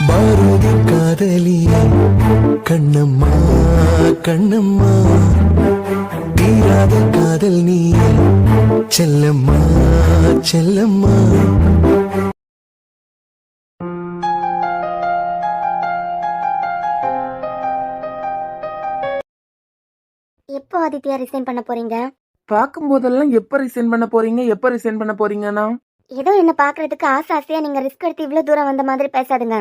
பாரதி காதலியே கண்ணம்மா கண்ணம்மா, தீராத காதல் நீ செல்லம்மா செல்லம்மா. எப்போ ஆதித்யா ரிசைன் பண்ண போறீங்க? பார்க்கும் போதெல்லாம் எப்ப ரிசைன் பண்ண போறீங்க, எப்ப ரிசைன் பண்ண போறீங்கன்னா? ஏதோ என்ன பாக்குறதுக்கு ஆசையா நீங்க ரிஸ்க் எடுத்து இவ்வளவு தூரம் வந்த மாதிரி பேசாதுங்க.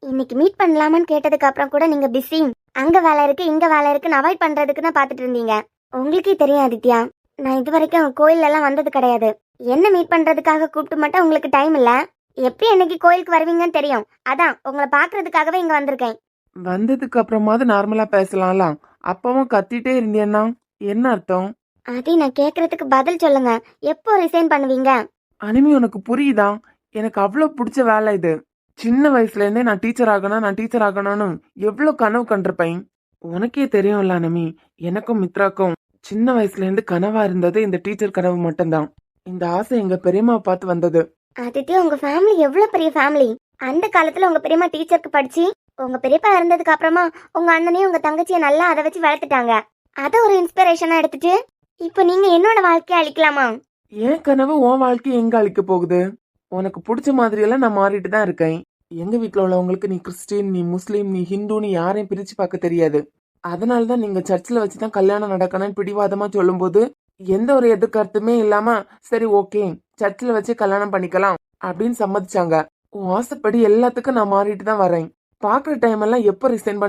இன்னைக்கு மீட் பண்ணலாமான்னு கேட்டதுக்கு அப்புறம் கூட நீங்க பிஸி, அங்க வேலை இருக்கு இங்க வேலை இருக்குன்னு அவாய்ட் பண்றதுக்கு தான் பாத்துட்டு இருந்தீங்க. உங்களுக்கே தெரியும் ஆதித்யா, நான் இது வரைக்கும் கோயில் எல்லாம் வந்தது கிடையாது. என்ன மீட் பண்றதுக்காக கூப்பிட்டு மட்டும் உங்களுக்கு டைம் இல்ல. எப்படி என்னைக்கு கோயிலுக்கு வருவீங்கன்னு தெரியும், அதான் உங்களை பாக்குறதுக்காகவே இங்க வந்திருக்கேன். வந்ததுக்கு அப்புறமாவது நார்மலா பேசலாம்லாம். அப்பவும் கத்திட்டே இருந்தேன்னா என்ன அர்த்தம்? அது நான் கேக்குறதுக்கு பதில் சொல்லுங்க. எப்போ ரிசைன் பண்ணுவீங்க? அனிமி, உனக்கு புரியுதா? எனக்கு அவ்வளவு பிடிச்ச வேலை இது. சின்ன வயசுல இருந்தே நான் டீச்சர் ஆகணும்னு எவ்வளவு கனவு கண்டிருப்பேன். உனக்கே தெரியும்ல அனிமி, எனக்கும் மித்ராக்கும் சின்ன வயசுல இருந்து கனவா இருந்தது இந்த டீச்சர் கனவு மட்டும்தான். இந்த ஆசை எங்க பெரியம்மா பார்த்து வந்தது. ஆதித்யா, உங்க ஃபேமிலி எவ்வளவு பெரிய ஃபேமிலி. அந்த காலத்துல உங்க பெரியம்மா டீச்சருக்கு படிச்சு உங்க பெரியப்பா இருந்ததுக்கு அப்புறமா உங்க அண்ணனையும் உங்க தங்கச்சியை நல்லா அதை வச்சு வளர்த்துட்டாங்க. அத ஒரு இன்ஸ்பிரேஷனா எடுத்துட்டு இப்ப நீங்க என்னோட வாழ்க்கையை அழிக்கலாமா? என் கனவு உன் வாழ்க்கையை எங்க அழிக்க போகுது? உனக்கு பிடிச்ச மாதிரி எல்லாம் நான் மாறிட்டு தான் இருக்கேன். எங்க வீட்டுல உள்ளவங்களுக்கு நீ கிறிஸ்டின், நீ முஸ்லீம், நீ ஹிந்துன்னு யாரையும் பிரிச்சு பார்க்க தெரியாது. அதனாலதான் நீங்க சர்ச்சில் வச்சுதான் கல்யாணம் நடக்கணும்னு பிடிவாதமா சொல்லும் போது எந்த ஒரு எதிர்கருத்துமே இல்லாம சரி ஓகே சர்ச்சில் வச்சு கல்யாணம் பண்ணிக்கலாம் அப்படின்னு சம்மதிச்சாங்க. உன் ஆசைப்படி எல்லாத்துக்கும் நான் மாறிட்டு தான் வரேன். பாக்குற டைம் எல்லாம் எப்ப ரிசைன்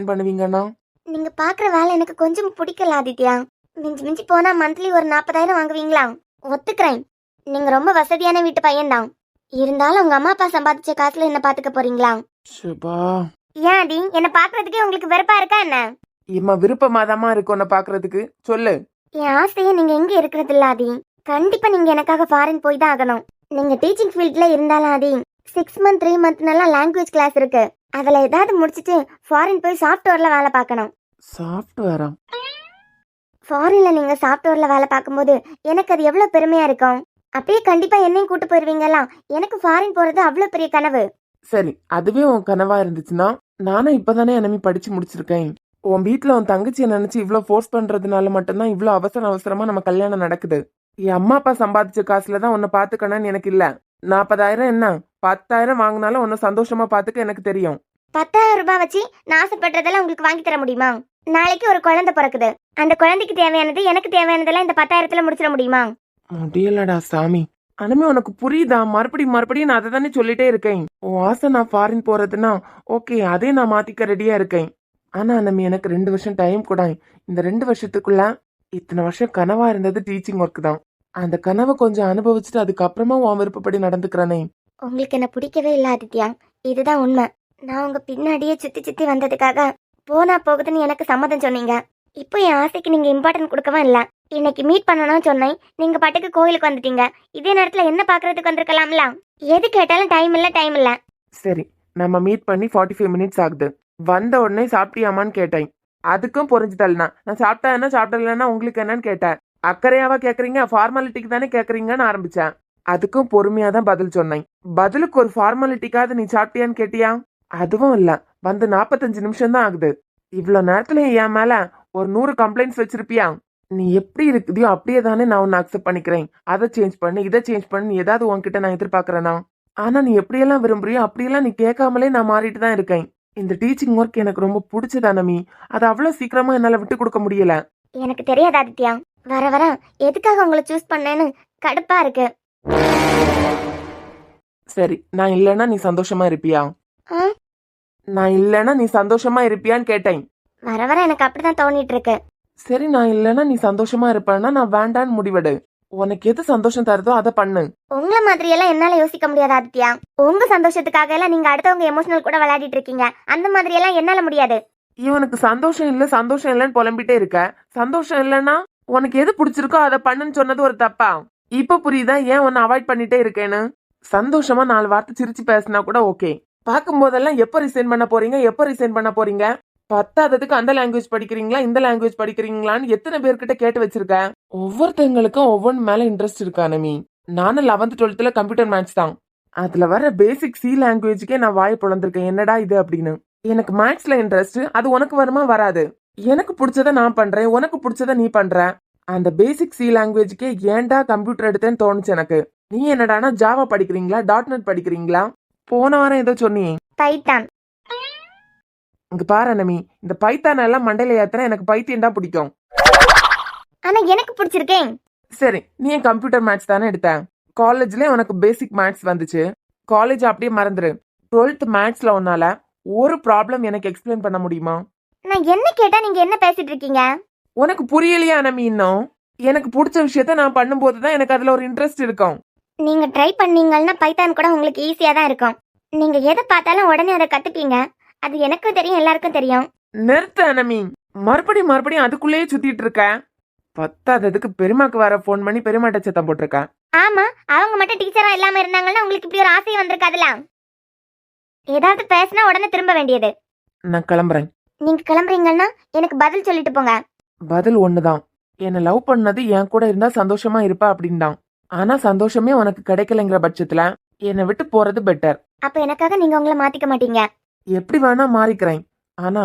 பண்ணுவீங்கன்னா? நீங்க பாக்குற வேலை எனக்கு கொஞ்சம் பிடிக்கல ஆதித்யா. மிஞ்சி மிஞ்சி போனா மந்த்லி ஒரு 40,000 வாங்குவீங்களா? ஒத்துக்கிறேன், நீங்க ரொம்ப வசதியான வீட்டு பையன்தான். இருந்தாலும் உங்க அம்மா அப்பா சம்பாதிச்ச காசுல என்ன பாத்துக்க போறீங்களா? ஏன் அடி, என்ன பாக்குறதுக்கே உங்களுக்கு வெறுப்பா இருக்கா என்ன? இம்மா விருப்பமாதாமா இருக்கு உன்னை பாக்குறதுக்கு, சொல்லு. என் ஆசையே நீங்க எங்க இருக்கிறது இல்ல ஆதி. கண்டிப்பா நீங்க எனக்காக ஃபாரின் போய் தான் ஆகணும். நீங்க டீச்சிங் ஃபீல்ட்ல இருந்தாலும் ஆதி 6 மந்த் 3 மந்த்னெல்லாம் லாங்குவேஜ் கிளாஸ் இருக்கு. அதுல ஏதாவது முடிச்சிட்டு ஃபாரின் போய் சாஃப்ட்வேர்ல வேலை பார்க்கணும். சாஃப்ட்வேரா? ஃபாரின்ல நீங்க சாஃப்ட்வேர்ல வேலை பார்க்கும்போது எனக்கு அது எவ்வளவு பெருமையா இருக்கும். அப்படியே கண்டிப்பா என்னையும் கூட்டு போயிருவீங்களா? எனக்கு ஃபாரின் போறது அவ்வளவு பெரிய கனவு. சரி, அதுவே உன் கனவா இருந்துச்சுன்னா நானும் இப்பதானே enemy படிச்சு முடிச்சிருக்கேன். உன் வீட்டுல உன் தங்கச்சியை நினைச்சு இவ்வளவு ஃபோர்ஸ் பண்றதுனால மட்டும்தான் இவ்வளவு அவசரமா நம்ம கல்யாணம் நடக்குது. என் அம்மா அப்பா சம்பாதிச்ச காசுலதான் உன்னை பாத்துக்கணும்னு எனக்கு இல்ல. 40,000 என்ன 10,000 வாங்கினாலும் உன்னை சந்தோஷமா பாத்துக்க எனக்கு தெரியும். 10,000 ரூபாய் வச்சு நான் ஆசைப்படுறதெல்லாம் உங்களுக்கு வாங்கி தர முடியுமா? நாளைக்கு ஒரு குழந்தை பிறக்குது, அந்த குழந்தைக்கு தேவையானது எனக்கு தேவையானதெல்லாம் இந்த 10,000த்துல முடிச்சிட முடியுமா? முடியலடா சாமி. அனுமே, உனக்கு புரியுதா? மறுபடியும் நான் அதை தானே சொல்லிட்டே இருக்கேன். உன் ஆசை நான் ஃபாரின் போறதுன்னா ஓகே, அதே நான் மாத்திக்க ரெடியா இருக்கேன். ஆனா அனமி, எனக்கு 2 வருஷம் டைம் கூட. இந்த 2 வருஷத்துக்குள்ள இத்தனை வருஷம் கனவா இருந்தது டீச்சிங் ஒர்க் தான். அந்த கனவை கொஞ்சம் அனுபவிச்சுட்டு அதுக்கப்புறமா உன் விருப்பப்படி நடந்துக்கிறனே. உங்களுக்கு என்ன பிடிக்கவே இல்ல ஆதித்யா, இதுதான் உண்மை. நான் உங்க பின்னாடியே சுத்தி வந்ததுக்காக போனா போகுதுன்னு எனக்கு சம்மதம் சொன்னீங்க. இப்போ என் ஆசைக்கு நீங்க இம்பார்ட்டன்ட் கொடுக்கவும் இல்ல. இன்னைக்கு மீட் பண்ணணும்னு சொன்னேன், நீங்க பாட்டுக்கு கோயிலுக்கு வந்துட்டீங்க. இதே நேரத்துல என்ன பாக்குறதுக்கு வந்திருக்கலாம்ல. எது கேட்டாலும் டைம் இல்ல. சரி, நம்ம மீட் பண்ணி 45 மினிட்ஸ் ஆகுது. வந்த உடனே சாப்பிட்டியாமான்னு கேட்டேன். அதுக்கும் புரிஞ்சு தள்ளனா. நான் சாப்பிட்டா என்ன சாப்பிடலன்னா உங்களுக்கு என்னன்னு கேட்டேன். அக்கறையாவா கேக்குறீங்க, ஃபார்மாலிட்டிக்கு தானே கேக்குறீங்கன்னு ஆரம்பிச்சேன். அதுக்கும் பொறுமையா தான் பதில் சொன்னேன். பதிலுக்கு ஒரு ஃபார்மாலிட்டிக்காவது நீ சாப்பிட்டியான்னு கேட்டியா? அதுவும் இல்ல. வந்து 45 நிமிஷம் தான் ஆகுது. இவ்வளவு நேரத்துல என் மேல ஒரு 100 கம்ப்ளைண்ட்ஸ் வச்சிருப்பியா? நீ எப்படி இருக்குதியோ அப்படியே தானே நான் உன்னை அக்செப்ட் பண்ணிக்கிறேன். அதை சேஞ்ச் பண்ணு, இதை சேஞ்ச் பண்ணு, ஏதாவது உன்கிட்ட நான் எதிர்பார்க்கறேனா? ஆனா நீ எப்படியெல்லாம் விரும்புறியோ அப்படியெல்லாம் நீ கேட்காமலே நான் மாறிட்டு தான் இருக்கேன். இந்த டீச்சிங் ஒர்க் எனக்கு ரொம்ப பிடிச்சது அனமி. அது அவ்வளவு சீக்கிரமா என்னால விட்டு கொடுக்க முடியல. எனக்கு தெரியாது ஆதித்யா, வர எதுக்காக உங்களை சூஸ் பண்ணேன்னு கடுப்பா இருக்கு. சரி, நான் இல்லைன்னா நீ சந்தோஷமா இருப்பியா? நான் இல்லைன்னா நீ சந்தோஷமா இருப்பியான்னு கேட்டேன். வர எனக்கு அப்படிதான் தோணிட்டு இருக்கு. சரி, நான் இல்லைன்னா நீ சந்தோஷமா இருப்பேன்னா நான் வேண்டான்னு முடிவெடு. உனக்கு எது சந்தோஷம் தருதோ அதை பண்ணு. உங்களை மாதிரி எல்லாம் என்னால யோசிக்க முடியாது ஆதித்யா. உங்க சந்தோஷத்துக்காக எல்லாம் நீங்க அடுத்தவங்க எமோஷனல் கூட விளையாடிட்டு இருக்கீங்க. அந்த மாதிரி எல்லாம் என்னால முடியாது. இவனுக்கு சந்தோஷம் இல்லைன்னு புலம்பிட்டே இருக்க. சந்தோஷம் இல்லைன்னா உனக்கு எது பிடிச்சிருக்கோ அதை பண்ணுன்னு சொன்னது ஒரு தப்பா? இப்ப புரியுதா ஏன் உன்னை அவாய்ட் பண்ணிட்டே இருக்கேன்னு? சந்தோஷமா 4 வார்த்தை சிரிச்சு பேசினா கூட ஓகே. பார்க்கும் போதெல்லாம் எப்ப ரிசைன் பண்ண போறீங்க? பத்தாததுக்கு அந்த லாங்குவேஜ் படிக்கிறீங்களா இந்த லாங்குவேஜ் படிக்கிறீங்களான்னு எத்தனை பேர்கிட்ட கேட்டு வச்சிருக்க. ஒவ்வொருத்தவங்களுக்கும் ஒவ்வொன்று மேல இன்ட்ரெஸ்ட் இருக்கா அனமி. நானும் 11th 12th கம்ப்யூட்டர் மேத்ஸ் தான். அதுல வர பேசிக் சி லாங்குவேஜ்க்கே நான் வாயை பொழந்திருக்கேன் என்னடா இது அப்படின்னு. எனக்கு மேக்ஸ்ல இன்ட்ரெஸ்ட், அது உனக்கு வருமா வராது. எனக்கு பிடிச்சத நான் பண்றேன், உனக்கு பிடிச்சத நீ பண்ற. அந்த பேசிக் சி லாங்குவேஜ்க்கே ஏன்டா கம்ப்யூட்டர் எடுத்தேன்னு தோணுச்சு எனக்கு. நீ என்னடானா ஜாவா படிக்கிறீங்களா, .NET படிக்கிறீங்களா? போன வாரம் ஏதோ சொன்னியே பைத்தான். இங்க பாரு அனமி, இந்த பைத்தான் எல்லாம் மண்டையில ஏத்தனா எனக்கு பைத்தியம் தான் பிடிக்கும். ஆனா எனக்கு பிடிச்சிருக்கேன். சரி, நீ என் கம்ப்யூட்டர் மேத்ஸ் தானே எடுத்த. காலேஜ்ல உனக்கு பேசிக் மேத்ஸ் வந்துச்சு, காலேஜ் அப்படியே மறந்துரு. 12th மேத்ஸ்ல உன்னால ஒரு ப்ராப்ளம் எனக்கு எக்ஸ்பிளைன் பண்ண முடியுமா? நான் என்ன கேட்டா நீங்க என்ன பேசிட்டு இருக்கீங்க? உனக்கு புரியலையா அனமி? இன்னும் எனக்கு பிடிச்ச விஷயத்த நான் பண்ணும்போது தான் எனக்கு அதுல ஒரு இன்ட்ரெஸ்ட் இருக்கும். நீங்க ட்ரை பண்ணீங்கன்னா பைத்தான் கூட உங்களுக்கு ஈஸியா தான் இருக்கும். நீங்க எதை பார்த்தாலும் உடனே அதை கத்துப்பீங்க. அது எனக்கும் தெரியும், எல்லாருக்கும் தெரியும். நிறுத்து அனமி, மறுபடியும் அதுக்குள்ளேயே சுத்திட்டு இருக்க. பத்தாததுக்கு பெருமாக்கு வர போன் பண்ணி பெருமாட்ட சத்தம் போட்டிருக்க. ஆமா, அவங்க மட்டும் டீச்சரா இல்லாம இருந்தாங்கன்னா உங்களுக்கு இப்படி ஒரு ஆசை வந்திருக்காதுல. ஏதாவது பேசினா உடனே திரும்ப வேண்டியது. நான் கிளம்புறேன். நீங்க கிளம்புறீங்கன்னா எனக்கு பதில் சொல்லிட்டு போங்க. பதில் ஒண்ணுதான், என்ன லவ் பண்ணது என் கூட இருந்தா சந்தோஷமா இருப்பா அப்படின்தான். ஆனா சந்தோஷமே உனக்கு கிடைக்கலங்கிற பட்சத்துல என்னை விட்டு போறது பெட்டர். அப்ப எனக்காக நீங்க உங்களை மாத்திக்க மாட்டீங்க? எப்படி வேணா மாறிக்கிறேன். ஆனா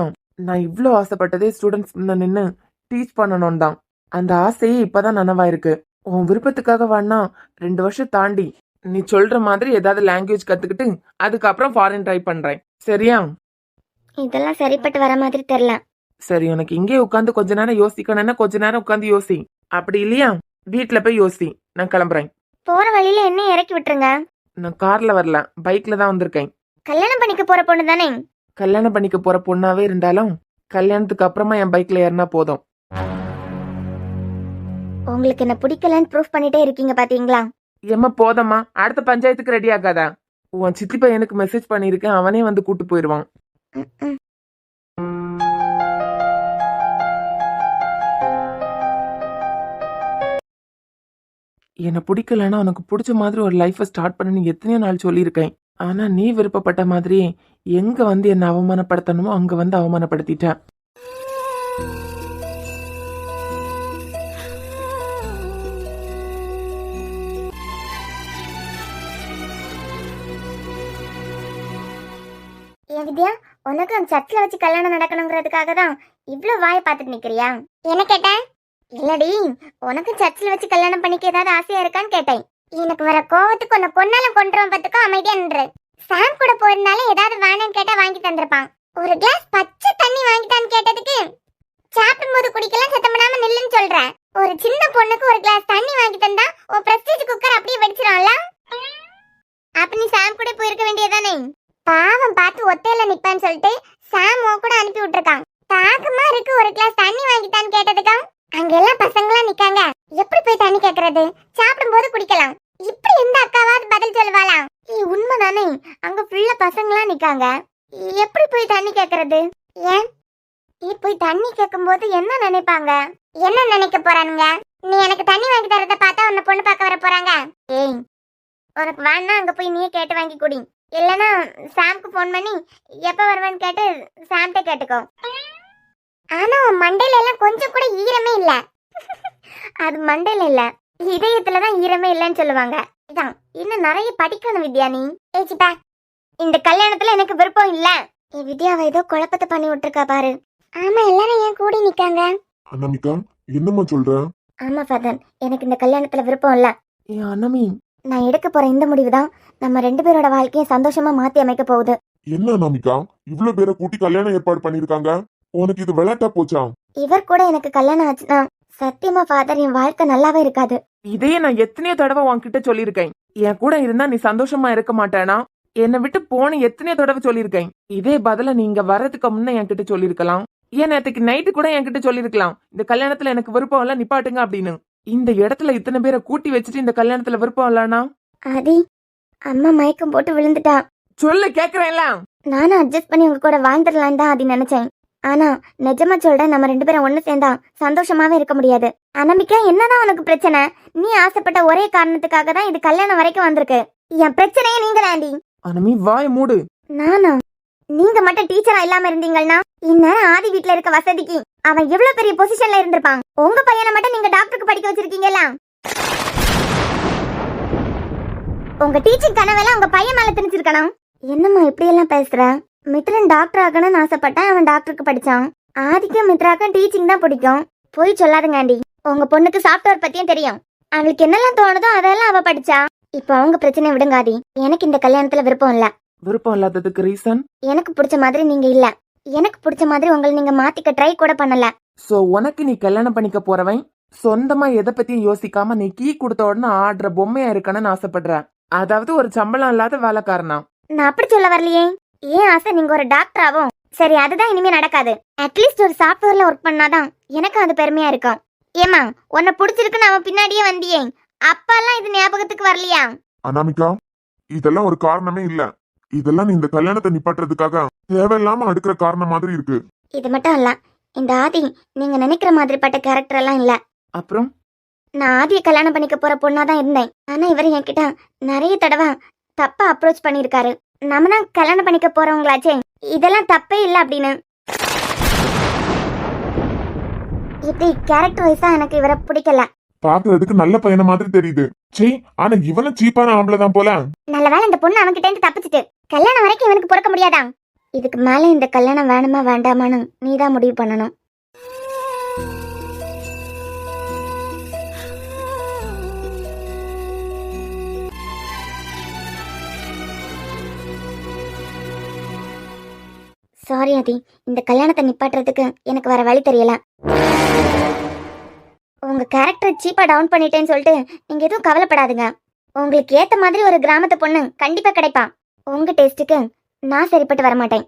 நான் இவ்ளோ ஆசைப்பட்டதே ஸ்டூடெண்ட்ஸ் நின்னு டீச் பண்ணணும் தான். அந்த ஆசையே இப்பதான் நனவாயிருக்கு. உன் விருப்பத்துக்காக வேணா 2 வருஷம் தாண்டி நீ சொல்ற மாதிரி ஏதாவது லாங்குவேஜ் கத்துக்கிட்டு அதுக்கப்புறம் ஃபாரின் ட்ரை பண்றேன். சரியா? இதெல்லாம் சரிப்பட்டு வர மாதிரி தெரியல. சரி, உனக்கு இங்கே உட்காந்து கொஞ்ச நேரம் யோசிக்கணும்னா கொஞ்ச நேரம் உட்காந்து யோசி. அப்படி இல்லையா வீட்டுல போய் யோசி. நான் கிளம்புறேன். போற வழியில என்ன இறக்கி விட்டுருங்க. நான் கார்ல வரல, பைக்ல தான் வந்திருக்கேன். கல்யாணம் பண்ணிக்க போற பொண்ணு தானே? கல்யாணம் பண்ணிக்க போற பொண்ணாவே இருந்தாலும் கல்யாணத்துக்கு அப்புறமா என் பைக்ல ஏறினா போதும். உங்களுக்கு என்ன பிடிக்கலன்னு ப்ரூஃப் பண்ணிட்டே இருக்கீங்க பாத்தீங்களா? ஏம்மா போதம்மா, அடுத்த பஞ்சாயத்துக்கு ரெடி ஆகாதா? உன் சித்தி பையனுக்கு மெசேஜ் பண்ணிருக்கேன், அவனே வந்து கூட்டு போயிடுவான். ம்ம். என்ன பிடிக்கலன்னா உனக்கு பிடிச்ச மாதிரி ஒரு லைஃபை ஸ்டார்ட் பண்ணு எத்தனையோ நாள் சொல்லியிருக்கேன். ஆனா நீ விருப்பப்பட்ட மாதிரியே எங்க வந்து என்ன அவமானப்படுத்தணுமோ அங்க வந்து அவமானப்படுத்திட்ட. ஏன் வித்யா, உனக்கு சர்ச்சில் வச்சு கல்யாணம் நடக்கணுங்கிறதுக்காக தான் இவ்ளோ வாயை பார்த்துட்டு நிக்கிறியா? என்ன கேட்டேன்? இல்லடி, உனக்கு சர்ச்சில் வச்சு கல்யாணம் பண்ணிக்க ஏதாவது ஆசையா இருக்கான்னு கேட்டேன். எனக்கு வர கோவத்துக்கு உன்னை கொன்னாலும் கொண்டுறோம் பத்துக்கோ, அமைதியா நின்று. சாம் கூட போயிருந்தாலும் ஏதாவது வேணும்னு கேட்டா வாங்கி தந்திருப்பான். ஒரு கிளாஸ் பச்சை தண்ணி வாங்கிட்டான்னு கேட்டதுக்கு சாப்பிடும் போது குடிக்கலாம் சத்தம் பண்ணாம நில்லுன்னு சொல்ற. ஒரு சின்ன பொண்ணுக்கு ஒரு கிளாஸ் தண்ணி வாங்கி தந்தா உன் பிரஸ்டீஜ் குக்கர் அப்படியே வெடிச்சிடும்ல. அப்ப நீ சாம் கூட போயிருக்க வேண்டியதானே? பாவம் பார்த்து ஒத்தையில நிப்பான்னு சொல்லிட்டு சாம் கூட அனுப்பி விட்டுருக்கான். தாகமா இருக்கு, ஒரு கிளாஸ் தண்ணி வாங்கிட்டான்னு கேட்டதுக்கா அங்க எல்லாம் பசங்களா நிக்காங்க, எப்படி போய் தண்ணி கேக்குறது? சாப்பிடும் போது குடிக்கலாம். இப்படி எந்த அக்காவாவது பதில் சொல்லுவாளா? உண்மைதானே, அங்க ஃபுல்லா பசங்களா நிக்காங்க, எப்படி போய் தண்ணி கேக்குறது? ஏன் போய் தண்ணி கேட்கும் போது என்ன நினைப்பாங்க? என்ன நினைக்க போறானுங்க? நீ எனக்கு தண்ணி வாங்கி தரத பார்த்தா உன்னை பொண்ணு பார்க்க வர போறாங்க. ஏய், உனக்கு வேணா அங்க போய் நீயே கேட்டு வாங்கி குடி. இல்லனா சாம்க்கு போன் பண்ணி எப்ப வருவேன்னு கேட்டு சாம்கிட்ட கேட்டுக்கோ. ஆனா மண்டையில எல்லாம் கொஞ்சம் கூட ஈரமே இல்ல. அது மண்டையில இல்ல, இதயத்துலதான் ஈரமே இல்லன்னு சொல்லுவாங்க. இதான் இன்னும் நிறைய படிக்கணும் வித்யா நீ. ஏச்சிப்பா, இந்த கல்யாணத்துல எனக்கு விருப்பம் இல்ல. வித்யாவை ஏதோ குழப்பத்தை பண்ணி விட்டுருக்கா பாரு. ஆமா, எல்லாரும் ஏன் கூடி நிக்காங்க? அனாமிகா, என்னம்மா சொல்ற? ஆமா ஃபாதர், எனக்கு இந்த கல்யாணத்துல விருப்பம் இல்ல. அனமி, நான் எடுக்க போற இந்த முடிவுதான் நம்ம 2 பேரோட வாழ்க்கையை சந்தோஷமா மாத்தி அமைக்க போகுது. என்ன அனாமிகா, இவ்ளோ பேரை கூட்டி கல்யாணம் ஏற்பாடு பண்ணிருக்காங்க, உனக்கு இது விளையாட்டா போச்சா? இவர் கூட எனக்கு கல்யாணம் ஆச்சுன்னா சத்தியமா ஃபாதர் என் வாழ்க்கை நல்லாவே இருக்காது. இதையே நான் எத்தனையோ தடவை உன்கிட்ட சொல்லியிருக்கேன். என் கூட இருந்தா நீ சந்தோஷமா இருக்க மாட்டேனா? என்னை விட்டு போன எத்தனையோ தடவை சொல்லியிருக்கேன். இதே பதில நீங்க வர்றதுக்கு முன்ன என்கிட்ட சொல்லிருக்கலாம். ஏன் நேற்றுக்கு நைட்டு கூட என்கிட்ட சொல்லிருக்கலாம், இந்த கல்யாணத்துல எனக்கு விருப்பம் இல்ல, நிப்பாட்டுங்க அப்படின்னு. இந்த இடத்துல இத்தனை பேரை கூட்டி வச்சுட்டு இந்த கல்யாணத்துல விருப்பம் இல்லனா? ஆதி, அம்மா மயக்கம் போட்டு விழுந்துட்டா. சொல்லு, கேக்குறேன்ல. நானும் அட்ஜஸ்ட் பண்ணி உங்க கூட வாழ்ந்துடலாம் தான் ஆதி நினைச்சேன். ஆனா நிஜமா சொல்றேன், நம்ம 2 பேரும் ஒண்ணு சேர்ந்தா சந்தோஷமாவே இருக்க முடியாது. அனமிக்கா, என்னதான் உனக்கு பிரச்சனை? நீ ஆசைப்பட்ட ஒரே காரணத்துக்காக தான் இது கல்யாணம் வரைக்கும் வந்திருக்கு. என் பிரச்சனையே நீங்க தாண்டி. அனமி, வாய் மூடு. நானா? நீங்க மட்டும் டீச்சரா இல்லாம இருந்தீங்கன்னா இந்நேரம் ஆதி வீட்டுல இருக்க வசதிக்கு அவன் எவ்வளவு பெரிய பொசிஷன்ல இருந்திருப்பான். உங்க பையனை மட்டும் நீங்க டாக்டருக்கு படிக்க வச்சிருக்கீங்களா? உங்க டீச்சிங் கனவெல்லாம் உங்க பையன் மேல திணிச்சிருக்கணும். என்னம்மா இப்படி எல்லாம் பேசுற? மித்ரன் டாக்டர் ஆகணும்னு ஆசைப்பட்டான், அவன் டாக்டருக்கு படிச்சான். ஆதிக்கும் மித்ராக்கும் டீச்சிங் தான் பிடிக்கும். போய் சொல்லாதுங்க ஆண்டி. உங்க பொண்ணுக்கு சாஃப்ட்வேர் பத்தியும் தெரியும். அவளுக்கு என்னெல்லாம் தோணுதோ அதெல்லாம் அவ படிச்சா. இப்போ அவங்க பிரச்சனை விடுங்காதி. எனக்கு இந்த கல்யாணத்துல விருப்பம் இல்ல. விருப்பம் இல்லாததுக்கு ரீசன்? எனக்கு பிடிச்ச மாதிரி நீங்க இல்ல. எனக்கு பிடிச்ச மாதிரி உங்களை நீங்க மாத்திக்க ட்ரை கூட பண்ணல. சோ உனக்கு நீ கல்யாணம் பண்ணிக்க போறவன் சொந்தமா எதை பத்தியும் யோசிக்காம நீ கீ கொடுத்த உடனே ஆடுற பொம்மையா இருக்கணும்னு ஆசைப்படுற. அதாவது ஒரு சம்பளம் இல்லாத வேலைக்காரனா? நான் அப்படி சொல்ல வரலையே. ஏன் ஆசை நீங்க ஒரு டாக்டர் ஆகும். சரி, அதுதான் இனிமே நடக்காது. அட்லீஸ்ட் ஒரு சாஃப்ட்வேர்ல ஒர்க் பண்ணாதான் எனக்கு அது பெருமையா இருக்கும். ஏமா, உன்னை பிடிச்சிருக்குன்னு அவன் பின்னாடியே வந்தியே, அப்பெல்லாம் இது ஞாபகத்துக்கு வரலையா? அனாமிகா, இதெல்லாம் ஒரு காரணமே இல்ல. இதெல்லாம் நீ இந்த கல்யாணத்தை நிப்பாட்டுறதுக்காக தேவையில்லாம அடுக்கிற காரணம் மாதிரி இருக்கு. இது மட்டும் இல்ல, இந்த ஆதி நீங்க நினைக்கிற மாதிரிப்பட்ட கேரக்டர் எல்லாம் இல்ல. அப்புறம் நான் ஆதியை கல்யாணம் பண்ணிக்க போற பொண்ணாதான் இருந்தேன். ஆனா இவர் என்கிட்ட நிறைய தடவை தப்பா அப்ரோச் பண்ணிருக்காரு. நம்ம தான் கல்யாணம் பண்ணிக்க போறவங்களாச்சே, இதெல்லாம் தப்பே இல்ல அப்படின்னு. இப்படி கேரக்டர் வைஸா எனக்கு இவரை பிடிக்கல. பாக்குறதுக்கு நல்ல பையன மாதிரி தெரியுது. சீ, ஆனா இவனும் சீப்பான ஆம்பளைதான் போல. நல்ல வேளை இந்த பொண்ணு அவன்கிட்ட இருந்து தப்பிச்சிட்டு. கல்யாணம் வரைக்கும் இவனுக்கு பொறுக்க முடியாதா? இதுக்கு மேல இந்த கல்யாணம் வேணுமா வேண்டாமான்னு நீதான் முடிவு பண்ணணும். சாரி ஆதி, இந்த கல்யாணத்தை நிப்பாட்டுறதுக்கு எனக்கு வேற வழி தெரியல. உங்க கேரக்டர் சீப்பா டவுன் பண்ணிட்டேன்னு சொல்லிட்டு நீங்க எதுவும் கவலைப்படாதுங்க. உங்களுக்கு ஏத்த மாதிரி ஒரு கிராமத்து பொண்ணு கண்டிப்பா கிடைப்பா. உங்க டேஸ்டுக்கு நான் சரிப்பட்டு வரமாட்டேன்.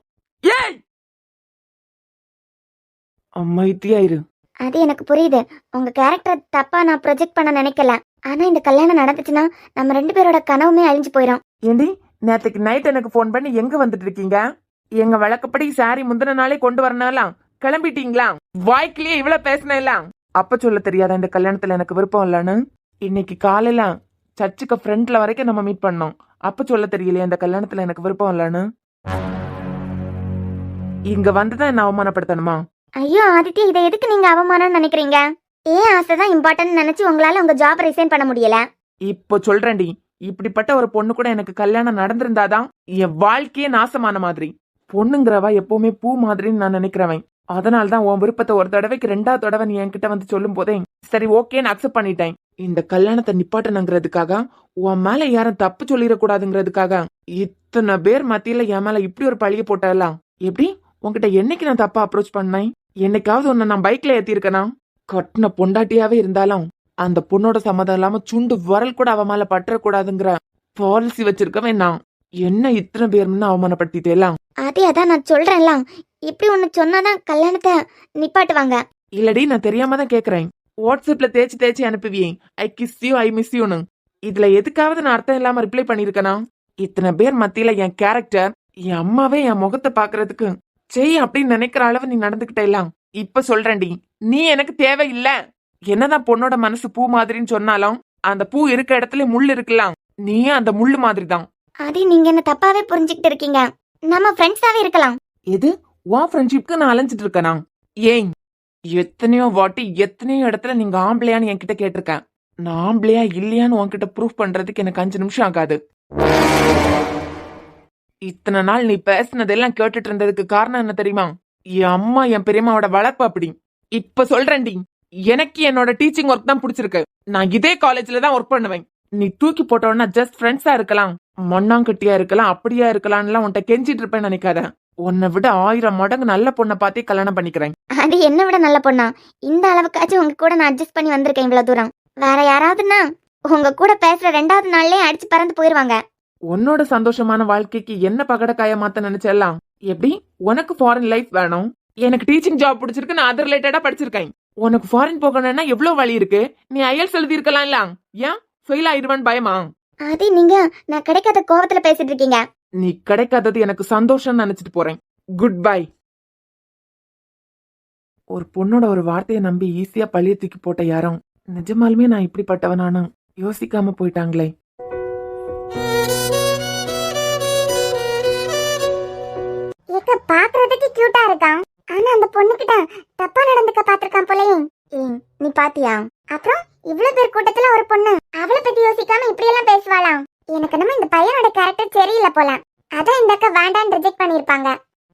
அமைதியாயிரு. அது எனக்கு புரியுது. உங்க கேரக்டர் தப்பா நான் ப்ரொஜெக்ட் பண்ண நினைக்கல. ஆனா இந்த கல்யாணம் நடந்துச்சுன்னா நம்ம 2 பேரோட கனவுமே அழிஞ்சு போயிடும். ஏண்டி, நேற்றுக்கு நைட் எனக்கு போன் பண்ணி எங்க வந்துட்டு இருக்கீங்க? எங்க வழக்கப்படி சாரி முந்தின நாளே கொண்டு வரனாலாம் கிளம்பிட்டீங்களா? வாய்க்கிலேயே இவ்வளவு பேசினலாம். அப்ப சொல்ல தெரியாத இந்த கல்யாணத்துல எனக்கு விருப்பம் இல்லன்னு? இன்னைக்கு காலையில சர்ச்சுக்கு ஃப்ரண்ட்ல வரைக்கும் நம்ம மீட் பண்ணோம். அப்ப சொல்ல தெரியலையா இந்த கல்யாணத்துல எனக்கு விருப்பம் இல்லன்னு? இங்க வந்துதான் என்ன அவமானப்படுத்தணுமா? ஐயோ ஆதித்யா, இதை எதுக்கு நீங்க அவமானம் நினைக்கிறீங்க? ஏன் ஆசைதான் இம்பார்ட்டன்ட் நினைச்சு உங்களால உங்க ஜாப் ரிசைன் பண்ண முடியல? இப்போ சொல்றேன்டி, இப்படிப்பட்ட ஒரு பொண்ணு கூட எனக்கு கல்யாணம் நடந்திருந்தாதான் என் வாழ்க்கையே நாசமான மாதிரி. பொண்ணுங்கிறவா எப்பவுமே பூ மாதிரின்னு நான் நினைக்கிறவன். அதனால்தான் உன் விருப்பத்தை ஒரு தடவைக்கு 2வது தடவை நீ என்கிட்ட வந்து சொல்லும் போதே சரி ஓகேன்னு அக்செப்ட் பண்ணிட்டேன். இந்த கல்யாணத்தை நிப்பாட்டணுங்கிறதுக்காக, உன் மேல யாரும் தப்பு சொல்லிடக்கூடாதுங்கிறதுக்காக இத்தனை பேர் மத்தியில என் மேல இப்படி ஒரு பழிய போட்டலாம். எப்படி உன்கிட்ட என்னைக்கு நான் தப்பா அப்ரோச் பண்ணேன்? என்னைக்காவது உன்னை நான் பைக்ல ஏத்திருக்கனா? கட்டின பொண்டாட்டியாவே இருந்தாலும் அந்த பொண்ணோட சம்மதம் இல்லாம சுண்டு வரல் கூட அவ மேல பற்றக்கூடாதுங்கிற பாலிசி வச்சிருக்கவன் நான். என்ன இத்தனை பேர்னு அவமானப்படுத்திட்டேலாம். அதே அதான் நான் சொல்றேன்ல, இப்படி ஒண்ணு சொன்னாதான் கல்யாணத்தை நிப்பாட்டுவாங்க. இல்லடி, நான் தெரியாம தான் கேக்குறேன். வாட்ஸ்அப்ல தேய்ச்சி அனுப்புவியே I kiss you I miss யூன்னு. இதுல எதுக்காவது நான் அர்த்தம் இல்லாம ரிப்ளை பண்ணிருக்கனா? இத்தனை பேர் மத்தியில என் கேரக்டர், என் அம்மாவே என் முகத்தை பாக்குறதுக்கு செய் அப்படின்னு நினைக்கிற அளவு நீ நடந்துகிட்டேலாம். இப்ப சொல்றேன்டி, நீ எனக்கு தேவையில்ல. என்னதான் பொண்ணோட மனசு பூ மாதிரின்னு சொன்னாலும் அந்த பூ இருக்க இடத்துல முள் இருக்கலாம். நீ அந்த முள்ளு மாதிரி தான். அதே நீங்க என்ன தப்பாவே புரிஞ்சுக்கிட்டு இருக்கீங்க. நம்ம ஃப்ரெண்ட்ஸாவே இருக்கலாம். எது உன் ஃப்ரெண்ட்ஷிப்க்கு நான் அலைஞ்சிட்டு இருக்கேனா? ஏன் எத்தனையோ வாட்டி எத்தனையோ இடத்துல நீங்க ஆம்பளையான்னு என்கிட்ட கேட்டிருக்கேன். நான் ஆம்பளையா இல்லையான்னு உன்கிட்ட ப்ரூஃப் பண்றதுக்கு எனக்கு 5 நிமிஷம் ஆகாது. இத்தனை நாள் நீ பேசினதெல்லாம் கேட்டுட்டு இருந்ததுக்கு காரணம் என்ன தெரியுமா? என் அம்மா என் பெரியம்மாவோட வளர்ப்பு அப்படி. இப்ப சொல்றேன்டி, எனக்கு என்னோட டீச்சிங் ஒர்க் தான் பிடிச்சிருக்கு. நான் இதே காலேஜ்ல தான் ஒர்க் பண்ணுவேன். நீ தூக்கி போட்டோன்னா ஜஸ்ட் ஃப்ரெண்ட்ஸா இருக்கலாம், மண்ணாங்கட்டியா இருக்கலாம், அப்படியா இருக்கலாம்லாம் உன்கிட்ட கெஞ்சிட்டு இருப்பேன்னு நினைக்காத. உன்னை விட 1000 மடங்கு நல்ல பொண்ணை பார்த்தே கல்யாணம் பண்ணிக்கிறேன். அது என்ன விட நல்ல பொண்ணா? இந்த அளவுக்காச்சும் உங்க கூட நான் அட்ஜஸ்ட் பண்ணி வந்திருக்கேன் இவ்வளவு தூரம். வேற யாராவதுன்னா உங்க கூட பேசுற 2வது நாள்லயே அடிச்சு பறந்து போயிருவாங்க. உன்னோட சந்தோஷமான வாழ்க்கைக்கு என்ன பகடக்காய மாத்த நினைச்செல்லாம் எப்படி? உனக்கு ஃபாரின் லைஃப் வேணும், எனக்கு டீச்சிங் ஜாப் பிடிச்சிருக்கு, நான் அது ரிலேட்டடா படிச்சிருக்கேன். உனக்கு ஃபாரின் போகணும்னா எவ்வளவு வழி இருக்கு. நீ ஐஎல்ஸ் எழுதி இருக்கலாம். ஏன் ஃபெயில் ஆயிடுவான்னு பயமா? அது நீங்க நான் கிடைக்காத கோவத்துல பேசிட்டு இருக்கீங்க. நீ கிடைக்காதது எனக்கு சந்தோஷம் நினைச்சிட்டு போறேன். Good bye. ஒரு பொண்ணோட ஒரு வார்த்தையை நம்பி ஈஸியா பழிய தூக்கி போட்ட யாரும் நிஜமாலுமே நான் இப்படிப்பட்டவனானு யோசிக்காம போயிட்டாங்களே. ஏக்க பாக்குறதுக்கு கியூட்டா இருக்கான், ஆனா அந்த பொண்ணுகிட்ட தப்பா நடந்துக்க பாத்திருக்கான் போலயே. நீ பாத்தியா? அப்புறம் இவ்வளவு பேர் கூட்டத்துல ஒரு பொண்ணு அவளை பத்தி யோசிக்காம இப்படி எல்லாம் பேசுவாளாம். எனக்கு நம்ம பிடிக்கல போல, அதான் இந்த அக்கா வேண்டான்னு ரிஜெக்ட் பண்ணிருப்பாங்க.